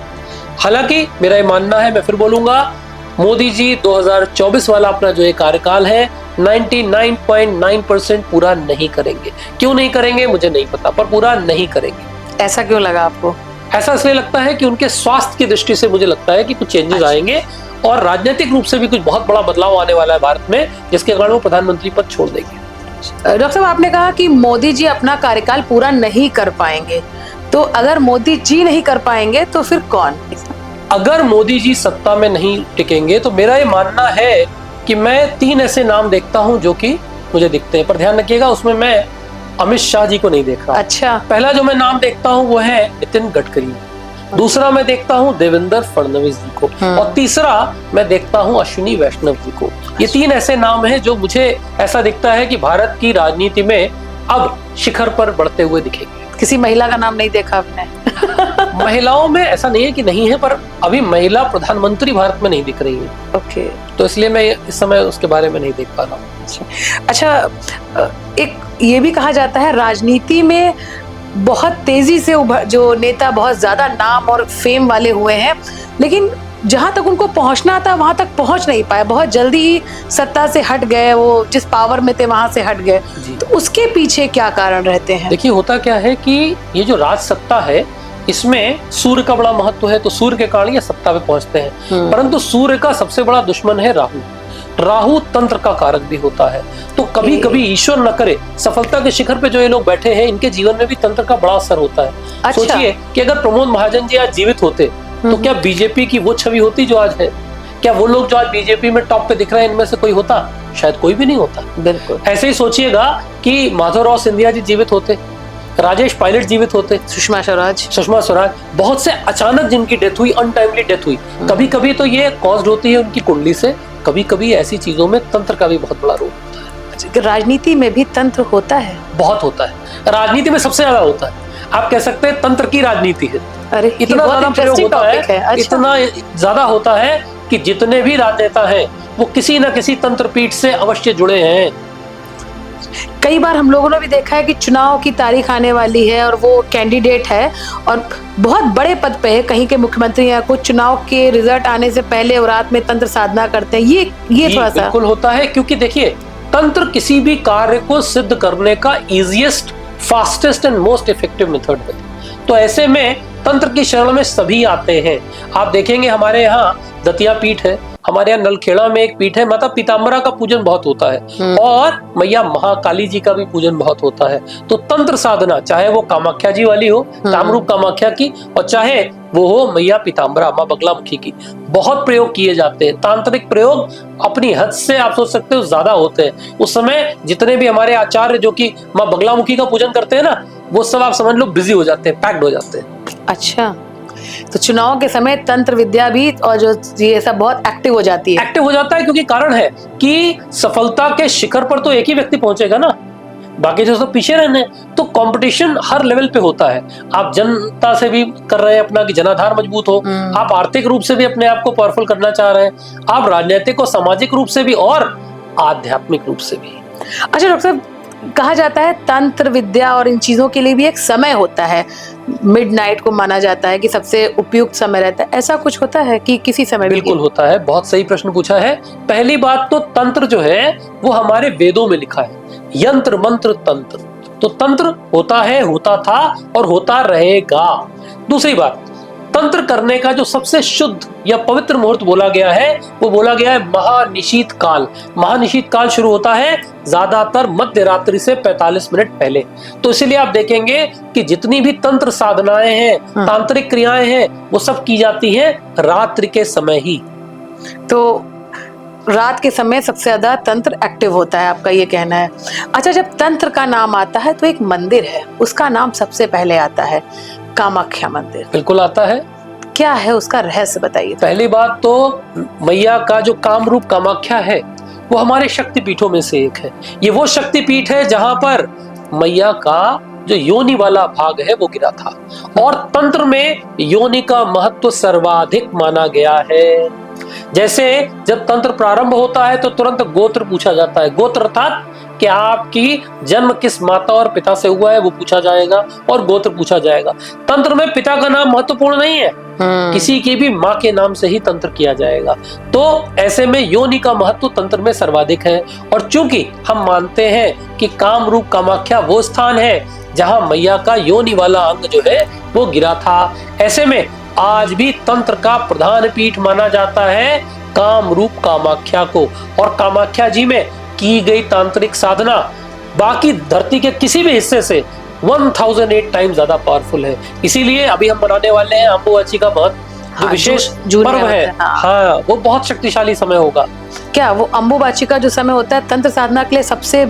हालांकि मेरा ये मानना है, मैं फिर बोलूंगा, मोदी जी 2024 वाला अपना जो ये कार्यकाल है 99.9% पूरा नहीं करेंगे। क्यों नहीं करेंगे मुझे नहीं पता, पर पूरा नहीं करेंगे। ऐसा क्यों लगा आपको? ऐसा इसलिए लगता है कि उनके स्वास्थ्य की दृष्टि से मुझे लगता है कि कुछ चेंजेस आएंगे और राजनीतिक रूप से भी कुछ बहुत बड़ा बदलाव आने वाला है भारत में, जिसके कारण वो प्रधानमंत्री पद छोड़ देंगे। डॉक्टर साहब, आपने कहा कि मोदी जी अपना कार्यकाल पूरा नहीं कर पाएंगे, तो अगर मोदी जी नहीं कर पाएंगे तो फिर कौन? अगर मोदी जी सत्ता में नहीं टिकेंगे तो मेरा ये मानना है कि मैं 3 ऐसे नाम देखता हूं जो कि मुझे दिखते हैं, पर ध्यान रखिएगा उसमें मैं अमित शाह जी को नहीं देख रहा। अच्छा। पहला जो मैं नाम देखता हूं वो है नितिन गडकरी, दूसरा मैं देखता हूं देवेंद्र फडणवीस जी को, और तीसरा मैं देखता हूं अश्विनी वैष्णव जी को। ये 3 ऐसे नाम हैं जो मुझे ऐसा दिखता है कि भारत की राजनीति में अब शिखर पर बढ़ते हुए दिखेंगे। किसी महिला का नाम नहीं देखा आपने? महिलाओं में ऐसा नहीं है कि नहीं है, पर अभी महिला प्रधानमंत्री भारत में नहीं दिख रही है। ओके। तो इसलिए मैं इस समय उसके बारे में नहीं देख पा रहा हूँ। अच्छा, एक ये भी कहा जाता है राजनीति में बहुत तेजी से जो नेता बहुत ज्यादा नाम और फेम वाले हुए हैं, लेकिन जहां तक उनको पहुंचना था वहां तक पहुंच नहीं पाए, बहुत जल्दी ही सत्ता से हट गए, वो जिस पावर में थे वहां से हट गए। तो उसके पीछे क्या कारण रहते हैं? देखिए, होता क्या है कि ये जो राज सत्ता है इसमें सूर्य का बड़ा महत्व है, तो सूर्य के कारण ये सत्ता पे पहुंचते हैं। परंतु सूर्य का सबसे बड़ा दुश्मन है राहु। राहु तंत्र का कारक भी होता है। तो कभी कभी ईश्वर न करे सफलता के शिखर पे जो ये लोग बैठे हैं, इनके जीवन में भी तंत्र का बड़ा असर होता है। अच्छा। सोचिए कि अगर प्रमोद महाजन जी आज जीवित होते तो क्या बीजेपी की वो छवि होती जो आज है? क्या वो लोग जो आज बीजेपी में टॉप पे दिख रहे हैं, इनमें से कोई होता? शायद कोई भी नहीं होता। बिल्कुल। ऐसे ही सोचिएगा कि माधवराव सिंधिया जी जीवित होते, राजेश पायलट जीवित होते, सुषमा स्वराज, बहुत से अचानक जिनकी डेथ हुई, अनटाइमली डेथ हुई। कभी कभी तो ये कॉज्ड होती है उनकी कुंडली से, कभी कभी ऐसी चीजों में तंत्र का भी बहुत बड़ा रोल होता है। राजनीति में भी तंत्र होता है? बहुत होता है, राजनीति में सबसे ज्यादा होता है। आप कह सकते हैं तंत्र की राजनीति है। अरे इतना ज्यादा प्रयोग होता है, अच्छा। इतना ज्यादा होता है कि जितने भी राजनेता हैं वो किसी न किसी तंत्र पीठ से अवश्य जुड़े हैं। कई बार हम लोगों ने भी देखा है कि चुनाव की तारीख आने वाली है और वो कैंडिडेट है और बहुत बड़े पद पे है, कहीं के मुख्यमंत्री या कुछ, चुनाव के रिजल्ट आने से पहले और रात में तंत्र साधना करते हैं। ये थोड़ा सा बिल्कुल होता है, क्योंकि देखिए तंत्र किसी भी कार्य को सिद्ध करने का easiest, fastest and most effective method है। तो ऐसे में तंत्र की शरण में सभी आते हैं। आप देखेंगे हमारे यहाँ दतिया पीठ है, हमारे यहाँ नलखेड़ा में एक पीठ है, माता पीताम्बरा का पूजन बहुत होता है और मैया महाकाली जी का भी पूजन बहुत होता है। तो तंत्र साधना, चाहे वो कामाख्या जी वाली हो, कामरूप कामाख्या की, और चाहे वो हो मैया पीताम्बरा माँ बगलामुखी की, बहुत प्रयोग किए जाते हैं। तांत्रिक प्रयोग अपनी हद से आप सोच सकते हो ज्यादा होते हैं। उस समय जितने भी हमारे आचार्य जो कि माँ बगलामुखी का पूजन करते हैं ना, वो सब आप समझ लो बिजी हो जाते हैं, पैक्ड हो जाते हैं। अच्छा, तो चुनाव के समय तंत्र विद्या भी और जो ये सब बहुत एक्टिव हो जाती है। एक्टिव हो जाता है क्योंकि कारण है कि सफलता के शिखर पर तो एक ही व्यक्ति पहुंचेगा ना, बाकी जो सब पीछे रहने। तो कंपटीशन हर लेवल पे होता है। आप जनता से भी कर रहे हैं अपना कि जनाधार मजबूत हो, आप आर्थिक रूप से भी अपने आप को पावरफुल करना चाह रहे हैं, आप राजनीतिक और सामाजिक रूप से भी और आध्यात्मिक रूप से भी। अच्छा डॉक्टर साहब, कहा जाता है तंत्र विद्या और इन चीजों के लिए भी एक समय होता है, मिडनाइट को माना जाता है कि सबसे उपयुक्त समय रहता है। ऐसा कुछ होता है कि किसी समय? बिल्कुल होता है, बहुत सही प्रश्न पूछा है। पहली बात तो तंत्र जो है वो हमारे वेदों में लिखा है, यंत्र मंत्र तंत्र। तो तंत्र होता है, होता था और होता रहेगा। दूसरी बात, तंत्र करने का जो सबसे शुद्ध या पवित्र मुहूर्त बोला गया है, वो बोला गया है महानिशीत काल। महानिशीत काल शुरू होता है ज्यादातर मध्य रात्रि से 45 मिनट पहले। तो इसीलिए आप देखेंगे कि जितनी भी तंत्र साधनाएं हैं, तांत्रिक क्रियाएं हैं, वो सब की जाती हैं रात्रि के समय ही। तो रात के समय सबसे ज्यादा तंत्र एक्टिव होता है, आपका ये कहना है। अच्छा, जब तंत्र का नाम आता है तो एक मंदिर है, उसका नाम सबसे पहले आता है, कामाख्या मंदिर। बिल्कुल आता है। क्या है उसका रहस्य, बताइए। पहली बात तो मैया का जो कामरूप कामाख्या है वो हमारे शक्तिपीठों में से एक है। ये वो शक्तिपीठ है जहां पर मैया का जो योनि वाला भाग है वो गिरा था, और तंत्र में योनि का महत्व सर्वाधिक माना गया है। जैसे जब तंत्र प्रारंभ होता है तो तुरंत गोत्र पूछा जाता है। गोत्र अर्थात कि आपकी जन्म किस माता और पिता से हुआ है वो पूछा जाएगा और गोत्र पूछा जाएगा। तंत्र में पिता का नाम महत्वपूर्ण नहीं है, किसी की भी माँ के नाम से ही तंत्र किया जाएगा। तो ऐसे में योनि का महत्व तंत्र में सर्वाधिक है। और चूंकि हम मानते हैं कि कामरूप कामाख्या वो स्थान है जहां मैया का योनि वाला अंग जो है वो गिरा था, ऐसे में आज भी तंत्र का प्रधान पीठ माना जाता है कामरूप कामाख्या को। और कामाख्या जी में की गई तांत्रिक साधना बाकी धरती के किसी भी हिस्से से 1008 टाइम ज्यादा पावरफुल है। इसीलिए अभी हम मनाने वाले हैं अम्बुबाची का बहुत जो विशेष पर्व है, हाँ, वो बहुत शक्तिशाली समय होगा। क्या वो अम्बुबाची का जो समय होता है तंत्र साधना के लिए सबसे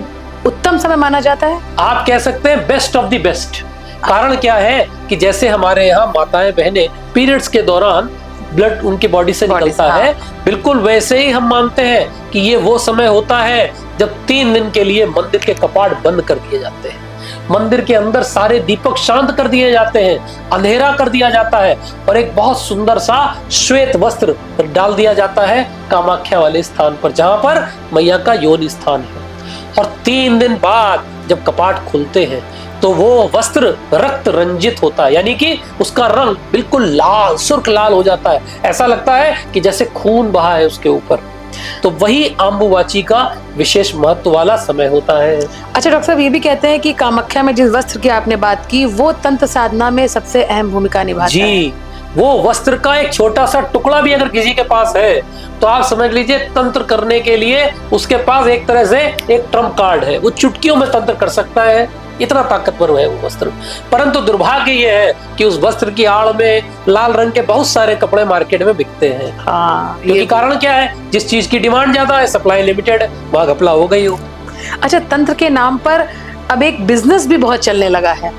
उत्तम समय माना जाता है? आप कह सकते हैं बेस्ट ऑफ द बेस्ट। कारण क्या है कि जैसे हमारे यहाँ माताएं बहनें पीरियड्स के दौरान ब्लड उनकी बॉडी से निकलता है, बिल्कुल वैसे ही हम मानते हैं कि ये वो समय होता है जब 3 दिन के लिए मंदिर के कपाट बंद कर दिए जाते हैं, मंदिर के अंदर सारे दीपक शांत कर दिए जाते हैं, अंधेरा कर दिया जाता है और एक बहुत सुंदर सा श्वेत वस्त्र डाल दिया जाता है कामाख्या वाले स्थान पर जहां पर मैया का योनि स्थान है। और 3 दिन बाद जब कपाट खुलते हैं तो वो वस्त्र रक्त रंजित होता है, यानी कि उसका रंग बिल्कुल लाल, सुर्ख लाल हो जाता है। ऐसा लगता है कि जैसे खून बहा है उसके ऊपर। तो वही आम्बुवाची का विशेष महत्व वाला समय होता है। अच्छा डॉक्टर साहब, ये भी कहते हैं कि कामाख्या में जिस वस्त्र की आपने बात की वो तंत्र साधना में सबसे अहम भूमिका निभाता है। जी, वो वस्त्र का एक छोटा सा टुकड़ा भी अगर किसी के पास है तो आप समझ लीजिए तंत्र करने के लिए उसके पास एक तरह से एक ट्रम्प कार्ड है, वो चुटकियों में तंत्र कर सकता है, इतना ताकतवर है वो वस्त्र। परंतु दुर्भाग्य ये है कि उस वस्त्र की आड़ में लाल रंग के बहुत सारे कपड़े मार्केट में बिकते हैं। हाँ, क्योंकि कारण क्या है, जिस चीज की डिमांड ज्यादा है, सप्लाई लिमिटेड है, वहां घपला हो गई हो। अच्छा, तंत्र के नाम पर अब एक बिजनेस भी बहुत चलने लगा है,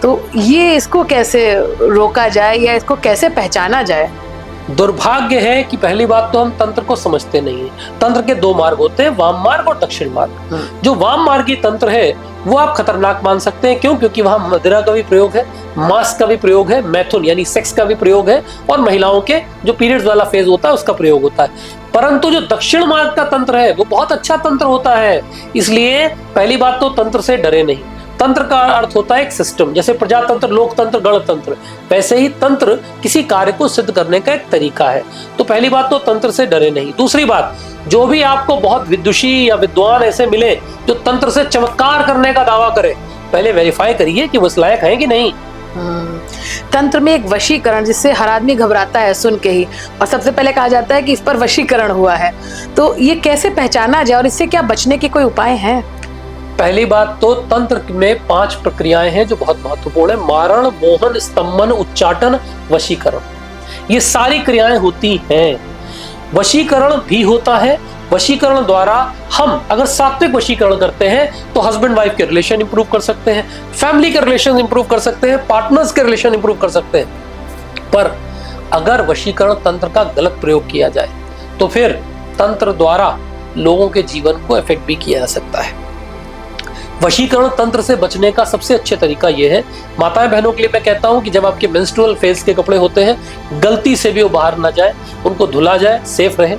तो ये इसको कैसे रोका जाए या इसको कैसे पहचाना जाए? दुर्भाग्य है कि पहली बात तो हम तंत्र को समझते नहीं है। तंत्र के दो मार्ग होते हैं, वाम मार्ग और दक्षिण मार्ग। जो वाम मार्गी तंत्र है वो आप खतरनाक मान सकते हैं। क्यों? क्योंकि वहां मदिरा का भी प्रयोग है, मांस का भी प्रयोग है, मैथुन यानी सेक्स का भी प्रयोग है, और महिलाओं के जो पीरियड्स वाला फेज होता है उसका प्रयोग होता है। परंतु जो दक्षिण मार्ग का तंत्र है वो बहुत अच्छा तंत्र होता है। इसलिए पहली बात तो तंत्र से डरे नहीं। तंत्र का अर्थ होता है एक सिस्टम, जैसे प्रजातंत्र, लोकतंत्र, गणतंत्र, वैसे ही तंत्र किसी कार्य को सिद्ध करने का एक तरीका है। तो पहली बात तो तंत्र से डरे नहीं। दूसरी बात, जो भी आपको बहुत विदुषी या विद्वान ऐसे मिले जो तंत्र से चमत्कार करने का दावा करे, पहले वेरीफाई करिए कि वो इस लायक है कि नहीं। तंत्र में एक वशीकरण, जिससे हर आदमी घबराता है सुन के ही, और सबसे पहले कहा जाता है कि इस पर वशीकरण हुआ है, तो ये कैसे पहचाना जाए और इससे क्या बचने के कोई उपाय हैं? पहली बात तो तंत्र में 5 प्रक्रियाएं हैं जो बहुत महत्वपूर्ण है। मारण, मोहन, स्तंभन, उच्चाटन, वशीकरण, ये सारी क्रियाएं होती हैं। वशीकरण भी होता है। वशीकरण द्वारा हम अगर सात्विक वशीकरण करते हैं तो हस्बैंड वाइफ के रिलेशन इंप्रूव कर सकते हैं, फैमिली के रिलेशन इंप्रूव कर सकते हैं, पार्टनर्स के रिलेशन इंप्रूव कर सकते हैं। पर अगर वशीकरण तंत्र का गलत प्रयोग किया जाए तो फिर तंत्र द्वारा लोगों के जीवन को इफेक्ट भी किया जा सकता है। वशीकरण तंत्र से बचने का सबसे अच्छे तरीका यह है, माताएं बहनों के लिए मैं कहता हूं कि जब आपके मेंस्ट्रुअल फेज के कपड़े होते हैं गलती से भी वो बाहर ना जाए, उनको धुला जाए, सेफ रहे।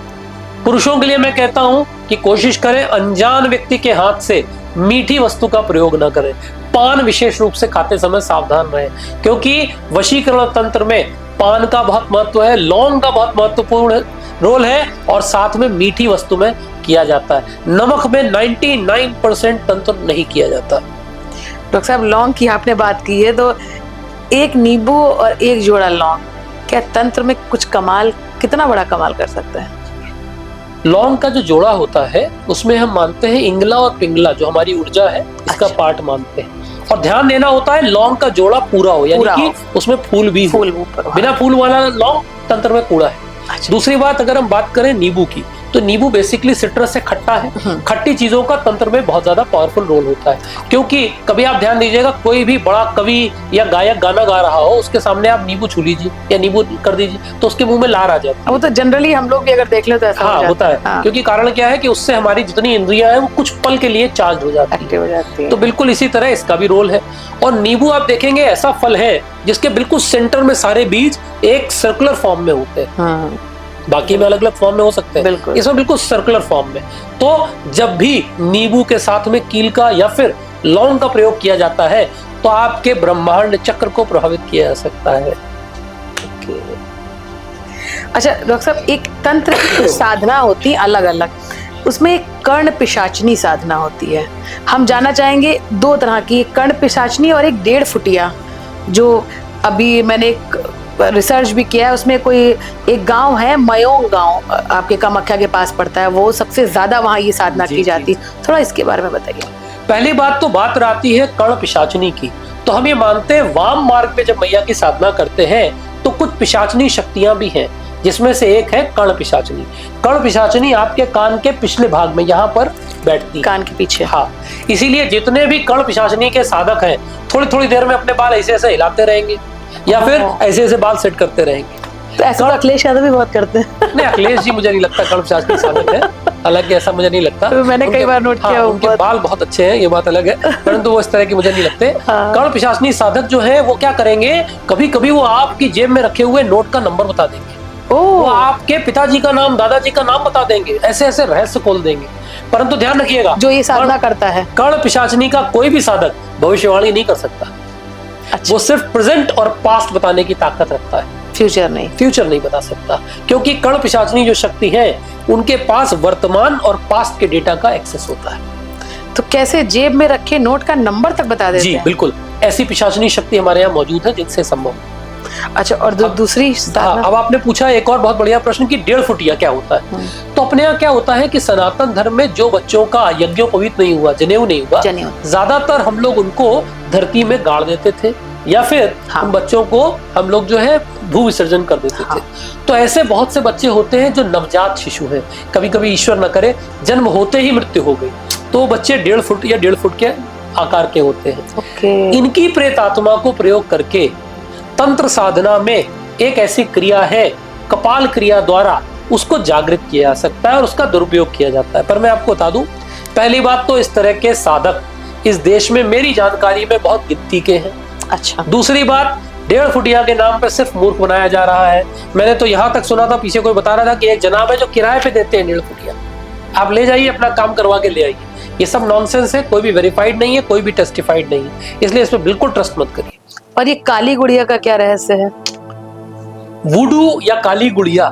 पुरुषों के लिए मैं कहता हूं कि कोशिश करें अनजान व्यक्ति के हाथ से मीठी वस्तु का प्रयोग ना करें। पान विशेष रूप से खाते समय सावधान रहें, क्योंकि वशीकरण तंत्र में पान का बहुत महत्व है, लौंग का बहुत महत्वपूर्ण रोल है, और साथ में मीठी वस्तु में किया जाता है। नमक में 99% तंत्र नहीं किया जाता। डॉक्टर साहब, लौंग की आपने बात की है, तो एक नींबू और एक जोड़ा लौंग क्या तंत्र में कुछ कमाल, कितना बड़ा कमाल कर सकता है? लौंग का जो जोड़ा होता है उसमें हम मानते हैं इंगला और पिंगला, जो हमारी ऊर्जा है, इसका अच्छा। पार्ट मानते हैं। और ध्यान देना होता है लौंग का जोड़ा पूरा हो, यानी कि उसमें फूल भी हो। बिना फूल वाला लौंग तंत्र में कूड़ा है। अच्छा। दूसरी बात, अगर हम बात करें नींबू की, तो नींबू बेसिकली सिट्रस से खट्टा है। खट्टी चीजों का तंत्र में बहुत ज्यादा पावरफुल रोल होता है। क्योंकि कभी आप ध्यान दीजिएगा, कोई भी बड़ा कवि या गायक गाना गा रहा हो, उसके सामने आप नींबू छू लीजिए या नींबू कर दीजिए तो उसके मुंह में लार आ जाती है। वो तो जनरली हम लोग भी अगर देख ले तो ऐसा होता है। हाँ। क्योंकि कारण क्या है कि उससे हमारी जितनी इंद्रियां हैं वो कुछ पल के लिए चार्ज हो जाती है। तो बिल्कुल इसी तरह इसका भी रोल है। और नींबू आप देखेंगे ऐसा फल है जिसके बिल्कुल सेंटर में सारे बीज एक सर्कुलर फॉर्म में होते हैं। बाकी में अलग अलग फॉर्म में हो सकते हैं, इसमें बिल्कुल सर्कुलर फॉर्म में। तो जब भी नींबू के साथ में कील का या फिर लौंग का प्रयोग किया जाता है तो आपके ब्रह्मांड चक्र को प्रभावित किया जा सकता है। अच्छा डॉक्टर साहब, एक तंत्र की साधना होती है अलग अलग, उसमें एक कर्ण पिशाचनी साधना होती है। हम जानना चाहेंगे 2 तरह की, कर्ण पिशाचनी और एक 1.5 फुटिया, जो अभी मैंने एक रिसर्च भी किया है। उसमें कोई एक गांव है, मयोंग गांव, आपके कामाख्या के पास पड़ता है, वो सबसे ज्यादा वहाँ ये साधना की जाती है। थोड़ा इसके बारे में बताइए। पहली बात तो बात आती है कर्ण पिशाचनी की। तो हम ये मानते हैं वाम मार्ग पे जब मैया की साधना करते हैं तो कुछ पिशाचनी शक्तियां भी हैं, जिसमें से एक है कर्ण पिशाचनी। कर्ण पिशाचनी आपके कान के पिछले भाग में यहाँ पर बैठती है, कान के पीछे। हाँ, इसीलिए जितने भी कर्ण पिशाचनी के साधक हैं थोड़ी थोड़ी देर में अपने बाल ऐसे ऐसे हिलाते रहेंगे या फिर ऐसे ऐसे बाल सेट करते रहेंगे। तो ऐसा तो अखिलेश यादव भी बहुत करते हैं। नहीं, अखिलेश जी मुझे नहीं लगता कर्ण पिशाचनी साधक है, हालांकि ऐसा मुझे नहीं लगता। तो मैंने कई बार नोट किया, उनके बाल बहुत अच्छे हैं, ये बात अलग है, परंतु वो इस तरह की मुझे नहीं लगते। कर्ण पिशाचनी साधक जो है वो क्या करेंगे, कभी कभी वो आपकी जेब में रखे हुए नोट का नंबर बता देंगे, वो आपके पिताजी का नाम, दादाजी का नाम बता देंगे, ऐसे ऐसे रहस्य खोल देंगे। परंतु ध्यान रखिएगा, जो ये साधना करता है, कर्ण पिशाचनी का कोई भी साधक भविष्यवाणी नहीं कर सकता। अच्छा। वो सिर्फ प्रेजेंट और पास्ट बताने की ताकत रखता है। फ्यूचर नहीं बता सकता, क्योंकि कण पिशाचनी जो शक्ति है उनके पास वर्तमान और पास्ट के डेटा का एक्सेस होता है। तो कैसे जेब में रखे नोट का नंबर तक बता देते हैं? जी बिल्कुल, ऐसी पिशाचनी शक्ति हमारे यहाँ मौजूद है जिनसे संभव। अच्छा, और दूसरी अब आपने पूछा एक और बहुत बढ़िया प्रश्न कि 1.5 फुटिया क्या होता है। तो अपने यहाँ क्या होता है कि सनातन धर्म में जो बच्चों का यज्ञोपवीत नहीं हुआ, जनेऊ नहीं हुआ, ज्यादातर हम लोग उनको धरती में गाड़ देते थे या फिर उन बच्चों को हम लोग जो है भू विसर्जन कर देते थे। तो ऐसे बहुत से बच्चे होते हैं जो नवजात शिशु हैं, कभी कभी ईश्वर न करे जन्म होते ही मृत्यु हो गई, तो बच्चे 1.5 फुट या 1.5 फुट के आकार के होते हैं। इनकी प्रेत आत्मा को प्रयोग करके तंत्र साधना में एक ऐसी क्रिया है, कपाल क्रिया द्वारा उसको जागृत किया जा सकता है और उसका दुरुपयोग किया जाता है। पर मैं आपको बता दूं, पहली बात तो इस तरह के साधक इस देश में मेरी जानकारी में बहुत गिनती के हैं। अच्छा, दूसरी बात, 1.5 फुटिया के नाम पे सिर्फ मूर्ख बनाया जा रहा है। मैंने तो यहाँ तक सुना था, पीछे कोई बता रहा था कि एक जनाब है जो किराए पे देते हैं 1.5 फुटिया, आप ले जाइए अपना काम करवा के ले आइए। ये सब नॉनसेंस है, कोई भी वेरीफाइड नहीं है, कोई भी टेस्टिफाइड नहीं है, इसलिए इस पर बिल्कुल ट्रस्ट मत करिए। और ये काली गुड़िया का क्या रहस्य है? वुडू या काली गुड़िया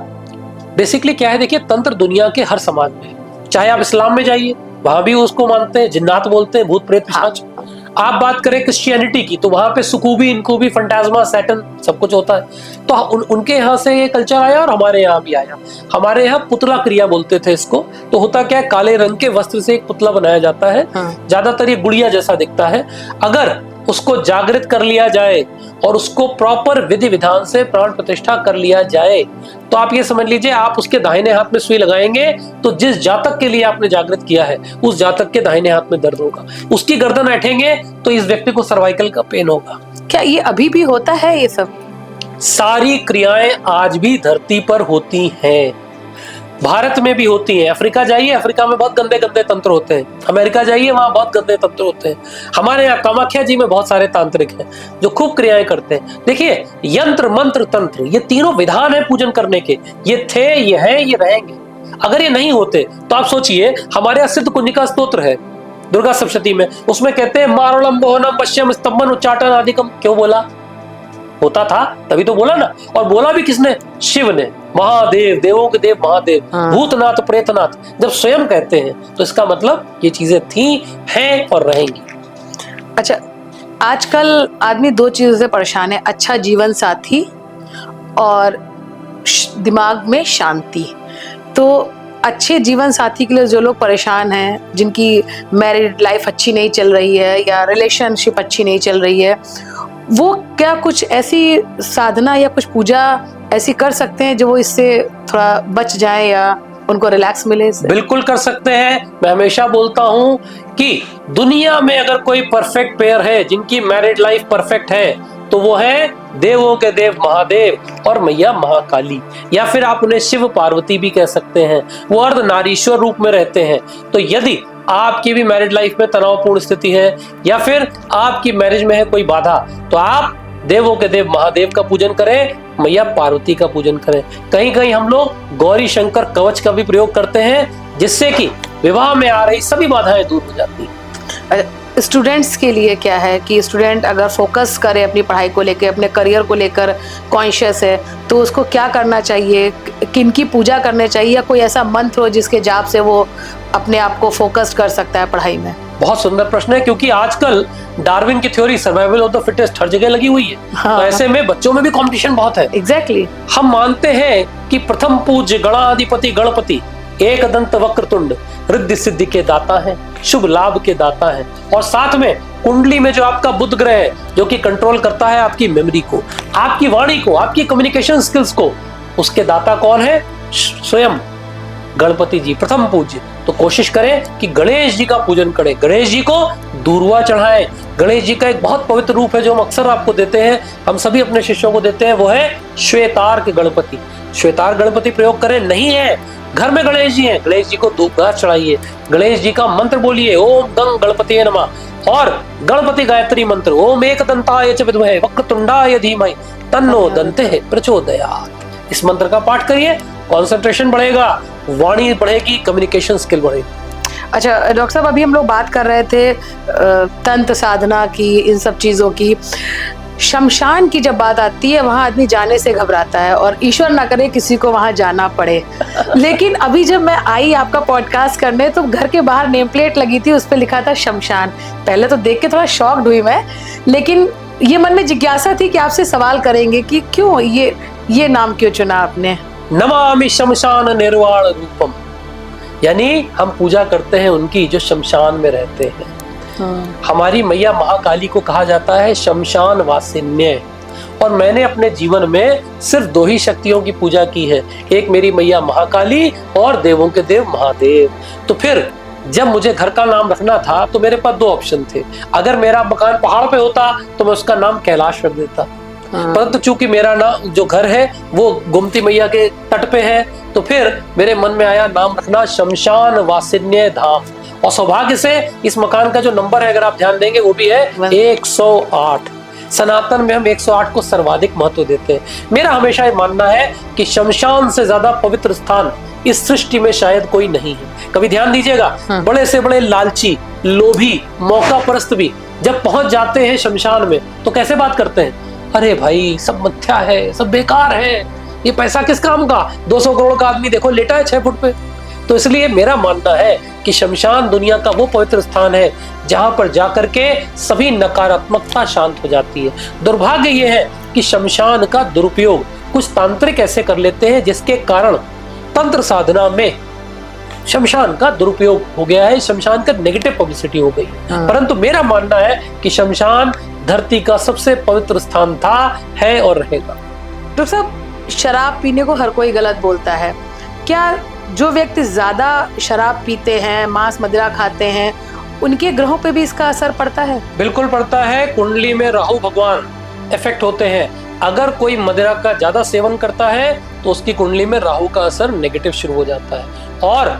बेसिकली क्या है, देखिए तंत्र दुनिया के हर समाज में, चाहे आप इस्लाम में जाइए वहां भी उसको मानते हैं, जिन्नात बोलते हैं, भूत प्रेत पिशाच। आप बात करें क्रिश्चियनिटी की तो वहां पे सुकूबी, इनकूबी, फंटाजमा, सैटन सब कुछ होता है। तो उनके यहाँ से ये कल्चर आया और हमारे यहाँ भी आया। हमारे यहाँ पुतला क्रिया बोलते थे इसको। तो होता क्या है, काले रंग के वस्त्र से एक पुतला बनाया जाता है, ज्यादातर ये गुड़िया जैसा दिखता है। अगर उसको जागृत कर लिया जाए और उसको प्रॉपर विधि विधान से प्राण प्रतिष्ठा कर लिया जाए तो आप ये समझ लीजिए, आप उसके दाहिने हाथ में सुई लगाएंगे तो जिस जातक के लिए आपने जागृत किया है उस जातक के दाहिने हाथ में दर्द होगा, उसकी गर्दन ऐंठेंगे तो इस व्यक्ति को सर्वाइकल का पेन होगा। क्या ये अभी भी होता है? ये सब सारी क्रियाएं आज भी धरती पर होती हैं, भारत में भी होती हैं। अफ्रीका जाइए, अफ्रीका में बहुत गंदे गंदे तंत्र होते हैं। अमेरिका जाइए, वहां बहुत गंदे तंत्र होते हैं। हमारे यहाँ कामाख्या जी में बहुत सारे तांत्रिक हैं जो खूब क्रियाएं करते हैं। देखिए, यंत्र मंत्र तंत्र ये तीनों विधान है पूजन करने के, ये थे, ये हैं, ये रहेंगे। अगर ये नहीं होते तो आप सोचिए, हमारे यहाँ सिद्ध कुंजिका स्तोत्र है दुर्गा सप्तशती में, उसमें कहते हैं मारोलम बोहनम पश्चिम स्तंभन उच्चाटन आदिकम। क्यों बोला? होता था तभी तो बोला ना। और बोला भी किसने? शिव ने। महादेव, देवों के देव महादेव, भूतनाथ प्रेतनाथ जब स्वयं कहते हैं तो इसका मतलब ये चीजें थी, हैं और रहेंगी। अच्छा, आजकल आदमी दो चीजों से परेशान है, अच्छा जीवन साथी और दिमाग में शांति। तो अच्छे जीवन साथी के लिए जो लोग परेशान हैं, जिनकी मैरिड लाइफ अच्छी नहीं चल रही है या रिलेशनशिप अच्छी नहीं चल रही है, वो क्या कुछ ऐसी साधना या कुछ पूजा ऐसी कर सकते हैं जो वो इससे थोड़ा बच जाए या उनको रिलैक्स मिले इससे? बिल्कुल कर सकते हैं। मैं हमेशा बोलता हूँ कि दुनिया में अगर कोई परफेक्ट पेयर है जिनकी मैरिड लाइफ परफेक्ट है तो वो है देवों के देव महादेव और मैया महाकाली, या फिर आप उन्हें शिव पार्वती भी कह सकते हैं। वो अर्ध नारीश्वर रूप में रहते हैं। तो यदि आपकी भी मैरिड लाइफ में तनावपूर्ण स्थिति है या फिर आपकी मैरिज में है कोई बाधा, तो आप देवों के देव महादेव का पूजन करें, मैया पार्वती का पूजन करें। कहीं कहीं हम लोग गौरी शंकर कवच का भी प्रयोग करते हैं, जिससे कि विवाह में आ रही सभी बाधाएं दूर हो जाती हैं। स्टूडेंट्स के लिए क्या है कि स्टूडेंट अगर फोकस करे अपनी पढ़ाई को लेकर, अपने करियर को लेकर कॉन्शियस है, तो उसको क्या करना चाहिए? किनकी पूजा करने चाहिए, या कोई ऐसा मंत्र हो जिसके जाप से वो अपने आप को फोकस कर सकता है पढ़ाई में? बहुत सुंदर प्रश्न है, क्योंकि आजकल डार्विन की theory survival of the fittest हर जगह लगी हुई है। तो ऐसे में बच्चों में भी कंपटीशन बहुत है। एग्जैक्टली। हम मानते हैं कि प्रथम पूज्य गणाधिपति गणपति एक दंत वक्रतुंड रिद्धि सिद्धि के दाता है, शुभ लाभ के दाता है, और साथ में कुंडली में जो आपका बुध ग्रह है जो कि कंट्रोल करता है आपकी मेमोरी को, आपकी वाणी को, आपकी कम्युनिकेशन स्किल्स को, उसके दाता कौन है? स्वयं गणपति जी प्रथम पूज्य। तो कोशिश करें कि गणेश जी का पूजन करें, गणेश जी को दूर्वा चढ़ाएं। गणेश जी का एक बहुत पवित्र रूप है जो हम अक्सर आपको देते हैं, हम सभी अपने शिष्यों को देते हैं, वो है श्वेतार्क गणपति। श्वेतार्क गणपति प्रयोग करें। नहीं है घर में गणेश जी हैं, गणेश जी को दूबा चढ़ाइए, गणेश जी का मंत्र बोलिए, ओम गंग गणपति नमः, और गणपति गायत्री मंत्र ओम एक दंताय च विद्महे वक्रतुंडाय धीमहि तन्नो दन्ते प्रचोदयात्। इस मंत्र का पाठ करिए, कंसंट्रेशन बढ़ेगा, वाणी बढ़ेगी, कम्युनिकेशन स्किल बढ़ेगी। अच्छा डॉक्टर साहब, अभी हम लोग बात कर रहे थे तंत्र साधना की, इन सब चीजों की। शमशान की जब बात आती है वहां आदमी जाने से घबराता है और ईश्वर ना करे किसी को वहां जाना पड़े। लेकिन अभी जब मैं आई आपका पॉडकास्ट करने तो घर के बाहर नेम प्लेट लगी थी, उस पर लिखा था शमशान। पहले तो देख के थोड़ा शॉक्ड हुई मैं, लेकिन ये मन में जिज्ञासा थी कि आपसे सवाल करेंगे कि क्यों ये नाम क्यों चुना आपने। नमामि शमशान निर्वाण रूपम, यानी हम पूजा करते हैं उनकी जो शमशान में रहते हैं। हमारी मैया महाकाली को कहा जाता है शमशान वासिन्य, और मैंने अपने जीवन में सिर्फ 2 ही शक्तियों की पूजा की है, एक मेरी मैया महाकाली और देवों के देव महादेव। तो फिर जब मुझे घर का नाम रखना था तो मेरे पास 2 ऑप्शन थे। अगर मेरा मकान पहाड़ पे होता तो मैं उसका नाम कैलाश रख देता, परंतु चूंकि मेरा नाम जो घर है वो गोमती मैया के तट पे है, तो फिर मेरे मन में आया नाम रखना शमशान वासिन्य धाम। और सौभाग्य से इस मकान का जो नंबर है, अगर आप ध्यान देंगे, वो भी है 108। सनातन में हम 108 को सर्वाधिक महत्व देते हैं। मेरा हमेशा ये मानना है कि शमशान से ज्यादा पवित्र स्थान इस सृष्टि में शायद कोई नहीं है। कभी ध्यान दीजिएगा, बड़े से बड़े लालची, लोभी, मौका परस्त भी जब पहुंच जाते हैं शमशान में तो कैसे बात करते हैं, अरे भाई सब मिथ्या है, सब बेकार है, ये पैसा किस काम का, 200 करोड़ का आदमी देखो लेटा है 6 फुट पे। तो इसलिए मेरा मानना है कि शमशान दुनिया का वो पवित्र स्थान है जहां पर जाकर के सभी नकारात्मकता शांत हो जाती है। दुर्भाग्य ये है कि शमशान का दुरुपयोग कुछ तांत्रिक ऐसे कर लेते हैं जिसके कारण तंत्र साधना में शमशान का दुरुपयोग हो गया है, शमशान का नेगेटिव पब्लिसिटी हो गई। परंतु मेरा मानना है कि शमशान धरती का सबसे पवित्र स्थान था, है और रहेगा। डॉक्टर साहब, शराब पीने को हर कोई गलत बोलता है, क्या जो व्यक्ति ज्यादा शराब पीते हैं, मांस मदिरा खाते हैं, उनके ग्रहों पे भी इसका असर पड़ता है? बिल्कुल पड़ता है। कुंडली में राहु भगवान इफेक्ट होते हैं। अगर कोई मदिरा का ज्यादा सेवन करता है तो उसकी कुंडली में राहु का असर नेगेटिव शुरू हो जाता है, और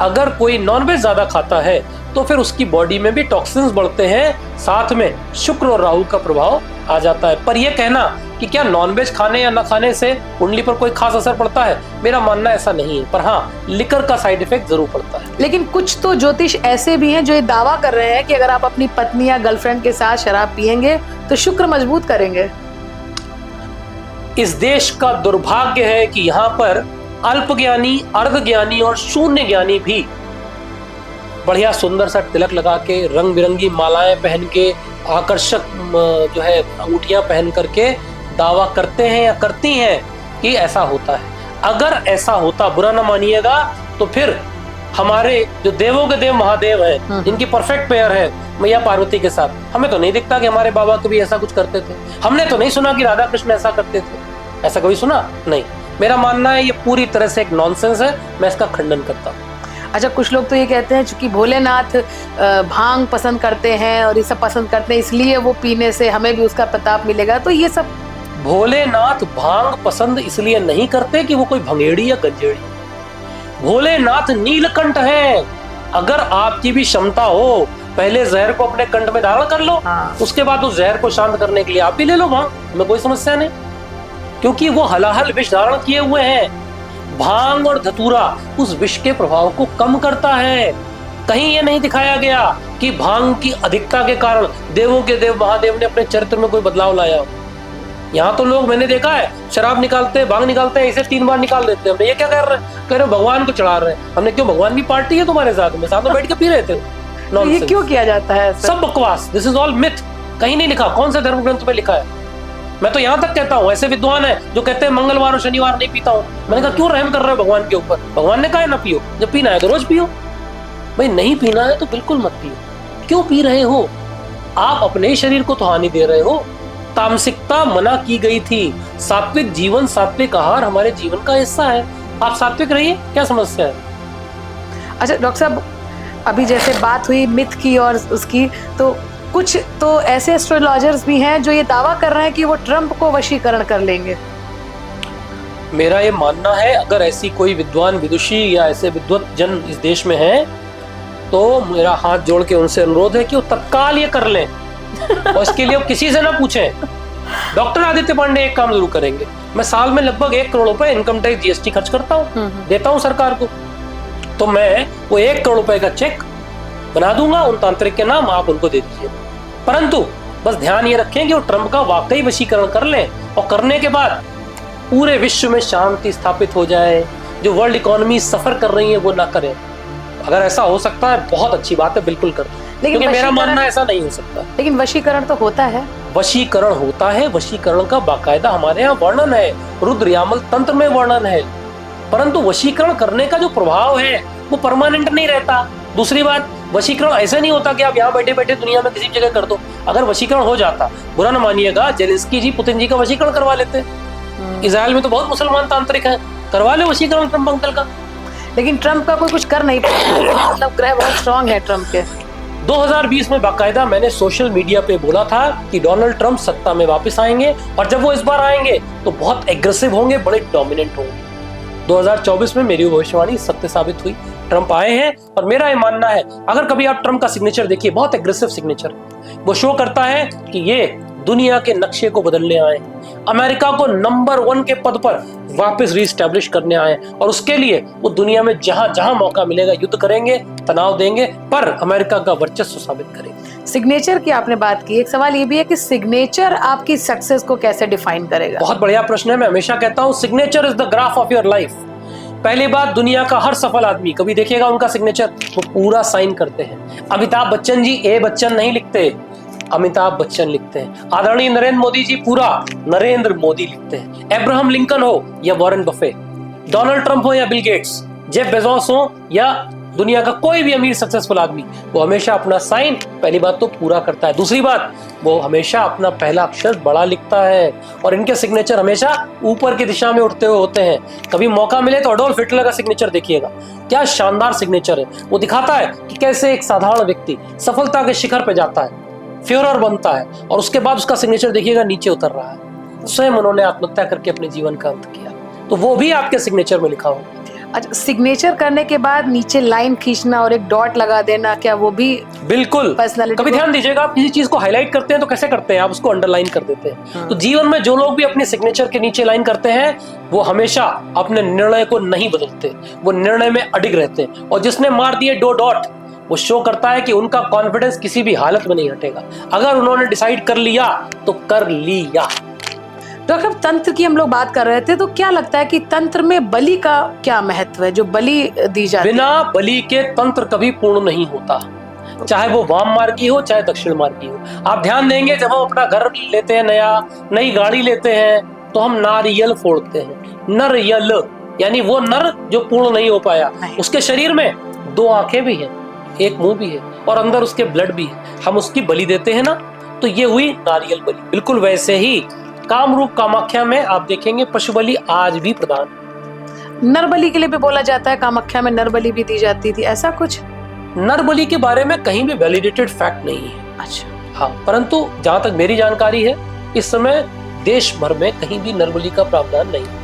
अगर कोई नॉनवेज ज्यादा खाता है तो फिर उसकी बॉडी में भी टॉक्सिन्स बढ़ते हैं, साथ में शुक्र और राहु का प्रभाव आ जाता है। पर यह कहना कि क्या नॉनवेज खाने या न खाने से कुंडली पर कोई खास असर पड़ता है, मेरा मानना ऐसा नहीं है। पर हाँ, लिकर का साइड इफेक्ट जरूर पड़ता है। लेकिन कुछ तो ज्योतिष ऐसे भी हैं जो ये दावा कर रहे हैं कि अगर आप अपनी पत्नी या गर्लफ्रेंड के साथ शराब पिएंगे तो शुक्र मजबूत करेंगे। इस देश का दुर्भाग्य है कि यहाँ पर अल्पज्ञानी, अर्धज्ञानी और शून्य ज्ञानी भी बढ़िया सुंदर सा तिलक लगा के, रंग बिरंगी मालाएं पहन के, आकर्षक जो है अंगूठियां पहन करके दावा करते हैं या करती हैं कि ऐसा होता है। अगर ऐसा होता, बुरा ना मानिएगा, तो फिर हमारे जो देवों के देव महादेव हैं, जिनकी परफेक्ट पेयर है मैया पार्वती के साथ, हमें तो नहीं दिखता कि हमारे बाबा कभी ऐसा कुछ करते थे। हमने तो नहीं सुना कि राधा कृष्ण ऐसा करते थे। ऐसा कभी सुना नहीं। मेरा मानना है ये पूरी तरह से एक नॉनसेंस है, मैं इसका खंडन करता हूँ। अच्छा, कुछ लोग तो ये कहते हैं चूंकि भोलेनाथ भांग पसंद करते हैं और ये सब पसंद करते हैं, इसलिए वो पीने से हमें भी उसका प्रताप मिलेगा। तो ये सब, भोलेनाथ भांग पसंद इसलिए नहीं करते कि वो कोई भंगेड़ी या गंजेड़ी। भोलेनाथ नीलकंठ है। अगर आपकी भी क्षमता हो, पहले जहर को अपने कंठ में धारण कर लो, उसके बाद उस जहर को शांत करने के लिए आप भी ले लो भांग, हमें कोई समस्या नहीं, क्योंकि वो हलाहल विष धारण किए हुए हैं। भांग और धतूरा उस विष के प्रभाव को कम करता है। कहीं ये नहीं दिखाया गया कि भांग की अधिकता के कारण देवों के देव महादेव ने अपने चरित्र में कोई बदलाव लाया। यहाँ तो लोग, मैंने देखा है, शराब निकालते हैं, भांग निकालते हैं, इसे 3 बार निकाल देते हैं। ये क्या कर रहे हैं? कह रहे भगवान को चढ़ा रहे हैं। हमने क्यों, भगवान की पार्टी है तुम्हारे साथ में बैठ के पी रहे थे। ये क्यों किया जाता है? सब बकवास, दिस इज ऑल मिथ। कहीं नहीं लिखा, कौन से धर्म ग्रंथ में लिखा है? मैं तो यहाँ तक कहता हूँ, ऐसे विद्वान है जो कहते हैं मंगलवार और शनिवार नहीं पीता हूँ। मैंने कहा क्यों रहम कर रहे हो भगवान के ऊपर? भगवान ने कहा ना पियो, जब पीना है तो रोज पियो। भाई नहीं पीना है तो बिल्कुल मत पियो। क्यों पी रहे हो? आप अपने शरीर को तो हानि दे रहे हो। तामसिकता मना की गई थी। सात्विक जीवन, सात्विक आहार हमारे जीवन का हिस्सा है। आप सात्विक रहिए, क्या समस्या है? अच्छा डॉक्टर साहब, अभी जैसे बात हुई मिथ की और उसकी, तो कुछ तो ऐसे एस्ट्रोलॉजर्स भी हैं जो ये दावा कर रहे हैं कि वो ट्रम्प को वशीकरण कर लेंगे। मेरा ये मानना है, अगर ऐसी कोई विद्वान विदुषी या ऐसे विद्वत जन इस देश में हैं, तो मेरा हाथ जोड़ के उनसे अनुरोध है कि वो तत्काल ये कर लें और इसके लिए वो किसी से ना पूछें। डॉक्टर आदित्य पांडे एक काम जरूर करेंगे। मैं साल में लगभग 1 करोड़ रुपए इनकम टैक्स जीएसटी खर्च करता हूँ, देता हूँ सरकार को। तो मैं वो 1 करोड़ रुपए का चेक बना दूंगा उन तांत्रिक के नाम, आप उनको दे दीजिए। परंतु बस ध्यान ये रखें कि वो ट्रंप का वाकई वशीकरण कर लें और करने के बाद पूरे विश्व में शांति स्थापित हो जाए, जो वर्ल्ड इकोनॉमी सफर कर रही है वो ना करें। अगर ऐसा हो सकता है बहुत अच्छी बात है, बिल्कुल कर दो, लेकिन मेरा मानना ऐसा नहीं हो सकता। लेकिन वशीकरण तो होता है, वशीकरण होता है, वशीकरण का बाकायदा हमारे यहाँ वर्णन है, रुद्र यामल तंत्र में वर्णन है, परंतु वशीकरण करने का जो प्रभाव है वो परमानेंट नहीं रहता। दूसरी बात, वशीकरण ऐसा नहीं होता कि आप यहाँ बैठे बैठे दुनिया में किसी जगह कर दो। अगर वशीकरण हो जाता, बुरा ना मानिएगा, जेलेंस्की जी पुतिन जी का वशीकरण करवा लेते। इजराइल में तो बहुत मुसलमान तांत्रिक हैं, करवा ले वशीकरण ट्रंप अंकल का। लेकिन ट्रंप का कोई कुछ कर नहीं पाता, मतलब ग्रह बहुत स्ट्रांग है ट्रंप के। 2020 में बाकायदा मैंने सोशल मीडिया पे बोला था कि डोनाल्ड ट्रंप सत्ता में वापस आएंगे, और जब वो इस बार आएंगे तो बहुत एग्रेसिव होंगे, बड़े डोमिनेंट होंगे। 2024 में मेरी भविष्यवाणी सत्य साबित हुई, ट्रंप आए हैं। और मेरा ये मानना है, अगर कभी आप ट्रंप का सिग्नेचर देखिए, बहुत एग्रेसिव सिग्नेचर, वो शो करता है कि ये दुनिया के नक्शे को बदलने आए, अमेरिका को नंबर 1 के पद पर वापस रीस्टैब्लिश करने आए, और उसके लिए वो दुनिया में जहां जहां मौका मिलेगा युद्ध करेंगे, तनाव देंगे, पर अमेरिका का वर्चस्व साबित करेंगे। सिग्नेचर की आपने बात की, एक सवाल ये भी है कि सिग्नेचर आपकी सक्सेस को कैसे डिफाइन करेगा? बहुत बढ़िया प्रश्न है। मैं हमेशा कहता हूँ signature is the graph of your life. पहली बात, दुनिया का हर सफल आदमी कभी देखिएगा उनका सिग्नेचर, वो पूरा साइन करते हैं। अमिताभ बच्चन जी ए बच्चन नहीं लिखते, अमिताभ बच्चन लिखते हैं। आदरणीय नरेंद्र मोदी जी पूरा नरेंद्र मोदी लिखते हैं। अब्राहम लिंकन हो या वॉरेन बफे, डोनाल्ड ट्रंप हो या बिल गेट्स, जेफ बेजोस हो या दुनिया का कोई भी अमीर सक्सेसफुल आदमी, वो हमेशा अपना साइन पहली बात तो पूरा करता है। दूसरी बात, वो हमेशा अपना पहला अक्षर बड़ा लिखता है, और इनके सिग्नेचर हमेशा ऊपर की दिशा में उठते हुए होते हैं। कभी मौका मिले तो अडोल्फ हिटलर का सिग्नेचर देखिएगा, क्या शानदार सिग्नेचर है। वो दिखाता है कि कैसे एक साधारण व्यक्ति सफलता के शिखर पे जाता है, फ्यूरर बनता है, और उसके बाद उसका सिग्नेचर देखिएगा नीचे उतर रहा है। स्वयं उन्होंने आत्महत्या करके अपने जीवन का अंत किया, तो वो भी आपके सिग्नेचर में लिखा होगा। अच्छा, सिग्नेचर करने के बाद नीचे लाइन खींचना और एक डॉट लगा देना, क्या वो भी? बिल्कुल। पर्सनालिटी कभी ध्यान दीजिएगा, आप किसी चीज को हाईलाइट करते हैं तो कैसे करते हैं, आप उसको अंडरलाइन कर देते हैं। तो जीवन में जो लोग भी अपने सिग्नेचर के नीचे लाइन करते हैं, वो हमेशा अपने निर्णय को नहीं बदलते, वो निर्णय में अडिग रहते हैं। और जिसने मार दिए 2 डॉट, वो शो करता है कि उनका कॉन्फिडेंस किसी भी हालत में नहीं हटेगा। अगर उन्होंने डिसाइड कर लिया तो कर लिया। डॉक्टर साहब, तंत्र की हम लोग बात कर रहे थे, तो क्या लगता है कि तंत्र में बलि का क्या महत्व है, जो बलि दी जाती है? बिना बलि के तंत्र कभी पूर्ण नहीं होता, चाहे वो वाम मार्गी हो चाहे दक्षिण मार्गी हो। आप ध्यान देंगे, जब हम अपना घर लेते हैं, नई गाड़ी लेते हैं, तो हम नारियल फोड़ते हैं। नरियल यानी वो नर जो पूर्ण नहीं हो पाया, उसके शरीर में 2 आंखें भी हैं, एक मुंह भी है, और अंदर उसके ब्लड भी है, हम उसकी बलि देते हैं ना, तो ये हुई नारियल बलि। बिल्कुल वैसे ही कामरूप कामाख्या में आप देखेंगे पशु बलि आज भी प्रदान। नर बलि के लिए भी बोला जाता है, कामाख्या में नर बलि भी दी जाती थी, ऐसा कुछ? नर बलि के बारे में कहीं भी वैलिडेटेड फैक्ट नहीं है। अच्छा। हाँ, परंतु जहां तक मेरी जानकारी है, इस समय देश भर में कहीं भी नर बलि का प्रावधान नहीं है।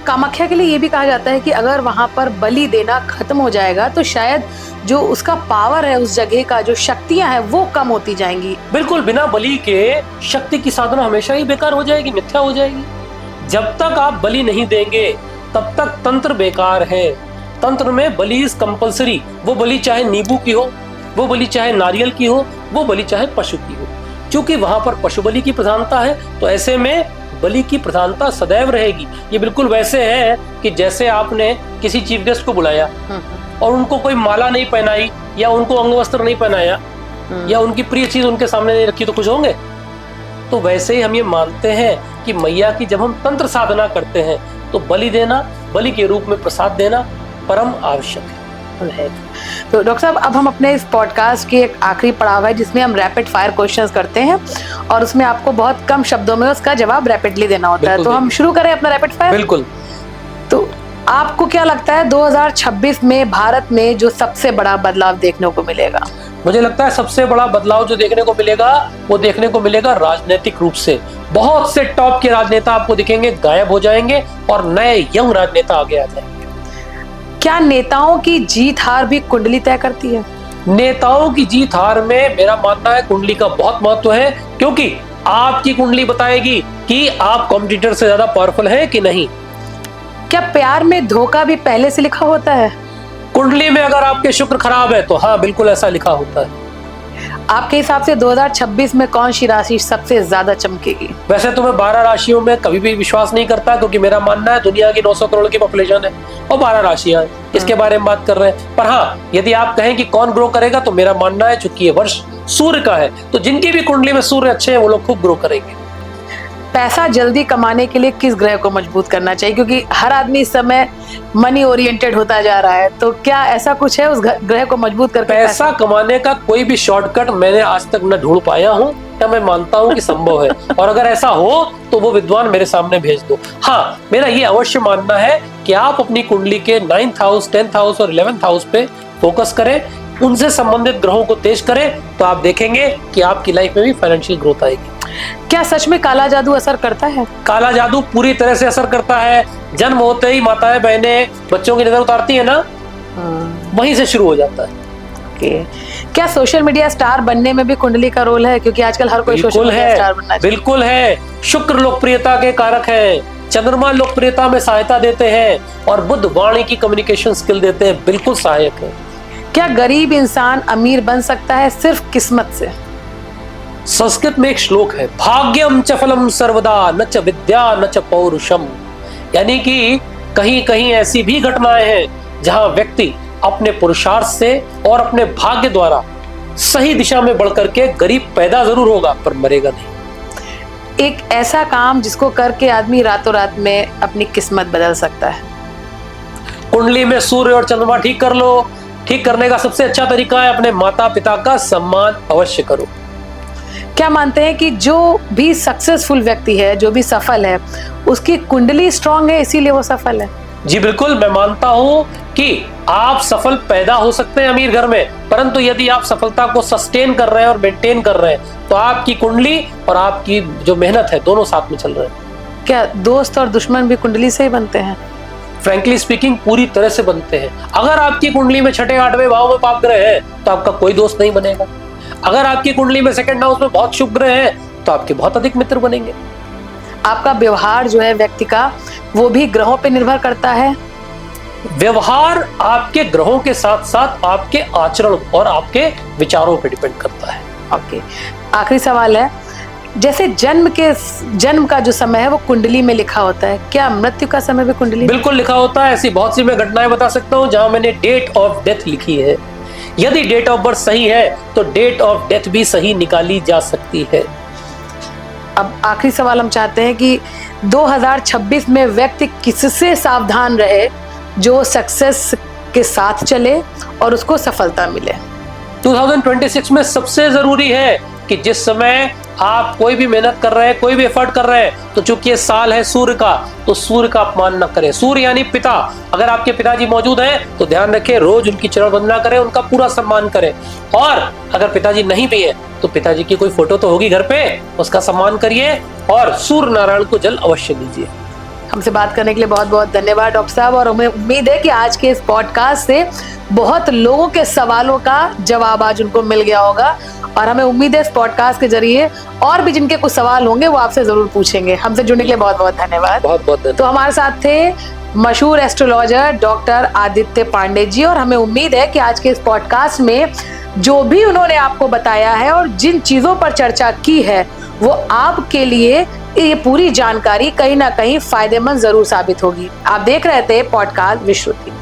कामाख्या के लिए ये भी कहा जाता है कि अगर वहां पर बलि देना खत्म हो जाएगा तो शायद जो उसका पावर है, उस जगह का जो शक्तियां हैं, वो कम होती जाएंगी। बिल्कुल, बिना बलि के शक्ति की साधना हमेशा ही बेकार हो जाएगी, मिथ्या हो जाएगी। जब तक आप बलि नहीं देंगे तब तक तंत्र बेकार है। तंत्र में बलि इज कंपल्सरी। वो बलि चाहे नींबू की हो, वो बलि चाहे नारियल की हो, वो बलि चाहे पशु की हो। क्योंकि वहां पर पशु बलि की प्रधानता है, तो ऐसे में बलि की प्रधानता सदैव रहेगी। ये बिल्कुल वैसे है कि जैसे आपने किसी चीफ गेस्ट को बुलाया और उनको कोई माला नहीं पहनाई, या उनको अंगवस्त्र नहीं पहनाया, या उनकी प्रिय चीज उनके सामने नहीं रखी, तो खुश होंगे? तो वैसे ही हम ये मानते हैं कि मैया की जब हम तंत्र साधना करते हैं तो बलि देना, बलि के रूप में प्रसाद देना परम आवश्यक है। तो डॉक्टर साहब, अब हम अपने इस पॉडकास्ट के एक आखिरी पड़ाव है जिसमें हम रैपिड फायर क्वेश्चंस करते हैं, और उसमें आपको बहुत कम शब्दों में उसका जवाब रैपिडली देना होता है। तो हम शुरू करें अपना रैपिड फायर? बिल्कुल। तो आपको क्या लगता है 2026 में भारत में जो सबसे बड़ा बदलाव देखने को मिलेगा? मुझे लगता है सबसे बड़ा बदलाव जो देखने को मिलेगा, वो देखने को मिलेगा राजनीतिक रूप से। बहुत से टॉप के राजनेता आपको दिखेंगे गायब हो जाएंगे और नए यंग राजनेता आगे आ जाएंगे। क्या नेताओं की जीत हार भी कुंडली तय करती है? नेताओं की जीत हार में मेरा मानना है कुंडली का बहुत महत्व है, क्योंकि आपकी कुंडली बताएगी कि आप कॉम्पिटिटर से ज्यादा पावरफुल है कि नहीं। क्या प्यार में धोखा भी पहले से लिखा होता है? कुंडली में अगर आपके शुक्र खराब है तो हाँ, बिल्कुल ऐसा लिखा होता है। आपके हिसाब से 2026 में कौन सी राशि सबसे ज्यादा चमकेगी? वैसे तो मैं 12 राशियों में कभी भी विश्वास नहीं करता, क्योंकि मेरा मानना है दुनिया की 900 करोड़ की पॉपुलेशन है और 12 राशियां हैं, इसके बारे में बात कर रहे हैं। पर हाँ, यदि आप कहें कि कौन ग्रो करेगा, तो मेरा मानना है चूंकि ये वर्ष सूर्य का है, तो जिनकी भी कुंडली में सूर्य अच्छे हैं वो लोग खूब ग्रो करेंगे। पैसा जल्दी कमाने के लिए किस ग्रह को मजबूत करना चाहिए? क्योंकि हर आदमी इस समय मनी ओरिएंटेड होता जा रहा है, तो क्या ऐसा कुछ है उस ग्रह को मजबूत करके पैसा कमाने का कोई भी शॉर्टकट मैंने आज तक न ढूंढ पाया हूँ, या मैं मानता हूँ कि संभव है, और अगर ऐसा हो तो वो विद्वान मेरे सामने भेज दो। हाँ, मेरा ये अवश्य मानना है कि आप अपनी कुंडली के 9th हाउस, 10th हाउस और 11th हाउस पे फोकस करें, उनसे संबंधित ग्रहों को तेज करें, तो आप देखेंगे कि आपकी लाइफ में भी फाइनेंशियल ग्रोथ आएगी। क्या सच में काला जादू असर करता है? काला जादू पूरी तरह से असर करता है। जन्म होते ही माताएं बहनें बच्चों की नजर उतारती है ना, वहीं से शुरू हो जाता है। क्या सोशल मीडिया स्टार बनने में भी कुंडली का रोल है? क्योंकि आजकल हर कोई सोशल मीडिया स्टार बनना चाहता है। बिल्कुल है। शुक्र लोकप्रियता के कारक हैं, चंद्रमा लोकप्रियता में सहायता देते हैं, और बुध वाणी की कम्युनिकेशन स्किल देते हैं, बिल्कुल सहायक है। क्या गरीब इंसान अमीर बन सकता है सिर्फ किस्मत से? संस्कृत में एक श्लोक है, भाग्यम च फलम सर्वदा न च विद्या न च पौरुषम, यानी कि कहीं कहीं ऐसी भी घटनाएं हैं जहां व्यक्ति अपने पुरुषार्थ से और अपने भाग्य द्वारा सही दिशा में बढ़ करके गरीब पैदा जरूर होगा, पर मरेगा नहीं। एक ऐसा काम जिसको करके आदमी रातों रात में अपनी किस्मत बदल सकता है। कुंडली में सूर्य और चंद्रमा ठीक कर लो। ठीक करने का सबसे अच्छा तरीका है अपने माता पिता का सम्मान अवश्य करो। क्या मानते हैं कि जो भी सक्सेसफुल व्यक्ति है, जो भी सफल है, उसकी कुंडली स्ट्रांग है, इसीलिए वो सफल है? जी बिल्कुल, मैं मानता हूं कि आप सफल पैदा हो सकते हैं अमीर घर में, परंतु यदि आप सफलता को सस्टेन कर रहे हैं और मेंटेन कर रहे हैं, तो आपकी कुंडली और आपकी जो मेहनत है दोनों साथ में चल रहे हैं। क्या दोस्त और दुश्मन भी कुंडली से ही बनते हैं? फ्रैंकली स्पीकिंग पूरी तरह से बनते हैं। अगर आपकी कुंडली में 6ठे 8वें भाव में पाप ग्रह है, तो आपका कोई दोस्त नहीं बनेगा। अगर आपकी कुंडली में 2nd हाउस में बहुत शुभ ग्रह है, तो आपके बहुत अधिक मित्र बनेंगे। आपका व्यवहार जो है व्यक्ति का, वो भी ग्रहों पे निर्भर करता है? व्यवहार आपके ग्रहों के साथ साथ आपके आचरण और आपके विचारों पे डिपेंड करता है। ओके, आखिरी सवाल है, जैसे जन्म का जो समय है वो कुंडली में लिखा होता है, क्या मृत्यु का समय भी कुंडली में? बिल्कुल लिखा होता है। ऐसी बहुत सी मैं घटनाएं बता सकता हूँ जहां मैंने डेट ऑफ डेथ लिखी है। यदि डेट ऑफ बर्थ सही है तो डेट ऑफ डेथ भी सही निकाली जा सकती है। अब आखिरी सवाल हम चाहते हैं कि 2026 में व्यक्ति किससे सावधान रहे जो सक्सेस के साथ चले और उसको सफलता मिले? 2026 में सबसे जरूरी है कि जिस समय आप कोई भी मेहनत कर रहे हैं, कोई भी एफर्ट कर रहे हैं, तो चूंकि ये साल है सूर्य का, तो सूर्य का अपमान न करें। सूर्य यानी पिता। अगर आपके पिताजी मौजूद हैं तो ध्यान रखें, रोज उनकी चरण वंदना करें, उनका पूरा सम्मान करें। और अगर पिताजी नहीं भी है तो पिताजी की कोई फोटो तो होगी घर पे, उसका सम्मान करिए और सूर्य नारायण को जल अवश्य दीजिए। हमसे बात करने के लिए बहुत बहुत धन्यवाद डॉक्टर साहब, और हमें उम्मीद है कि आज के इस पॉडकास्ट से बहुत लोगों के सवालों का जवाब आज उनको मिल गया होगा, और हमें उम्मीद है इस पॉडकास्ट के जरिए और भी जिनके कुछ सवाल होंगे वो आपसे जरूर पूछेंगे। हमसे जुड़ने के लिए बहुत बहुत धन्यवाद। बहुत बहुत धन्यवाद। तो हमारे साथ थे मशहूर एस्ट्रोलॉजर डॉक्टर आदित्य पांडे जी, और हमें उम्मीद है कि आज के इस पॉडकास्ट में जो भी उन्होंने आपको बताया है और जिन चीजों पर चर्चा की है, वो आपके लिए ये पूरी जानकारी कहीं ना कहीं फायदेमंद जरूर साबित होगी। आप देख रहे थे पॉडकास्ट विश्रुति।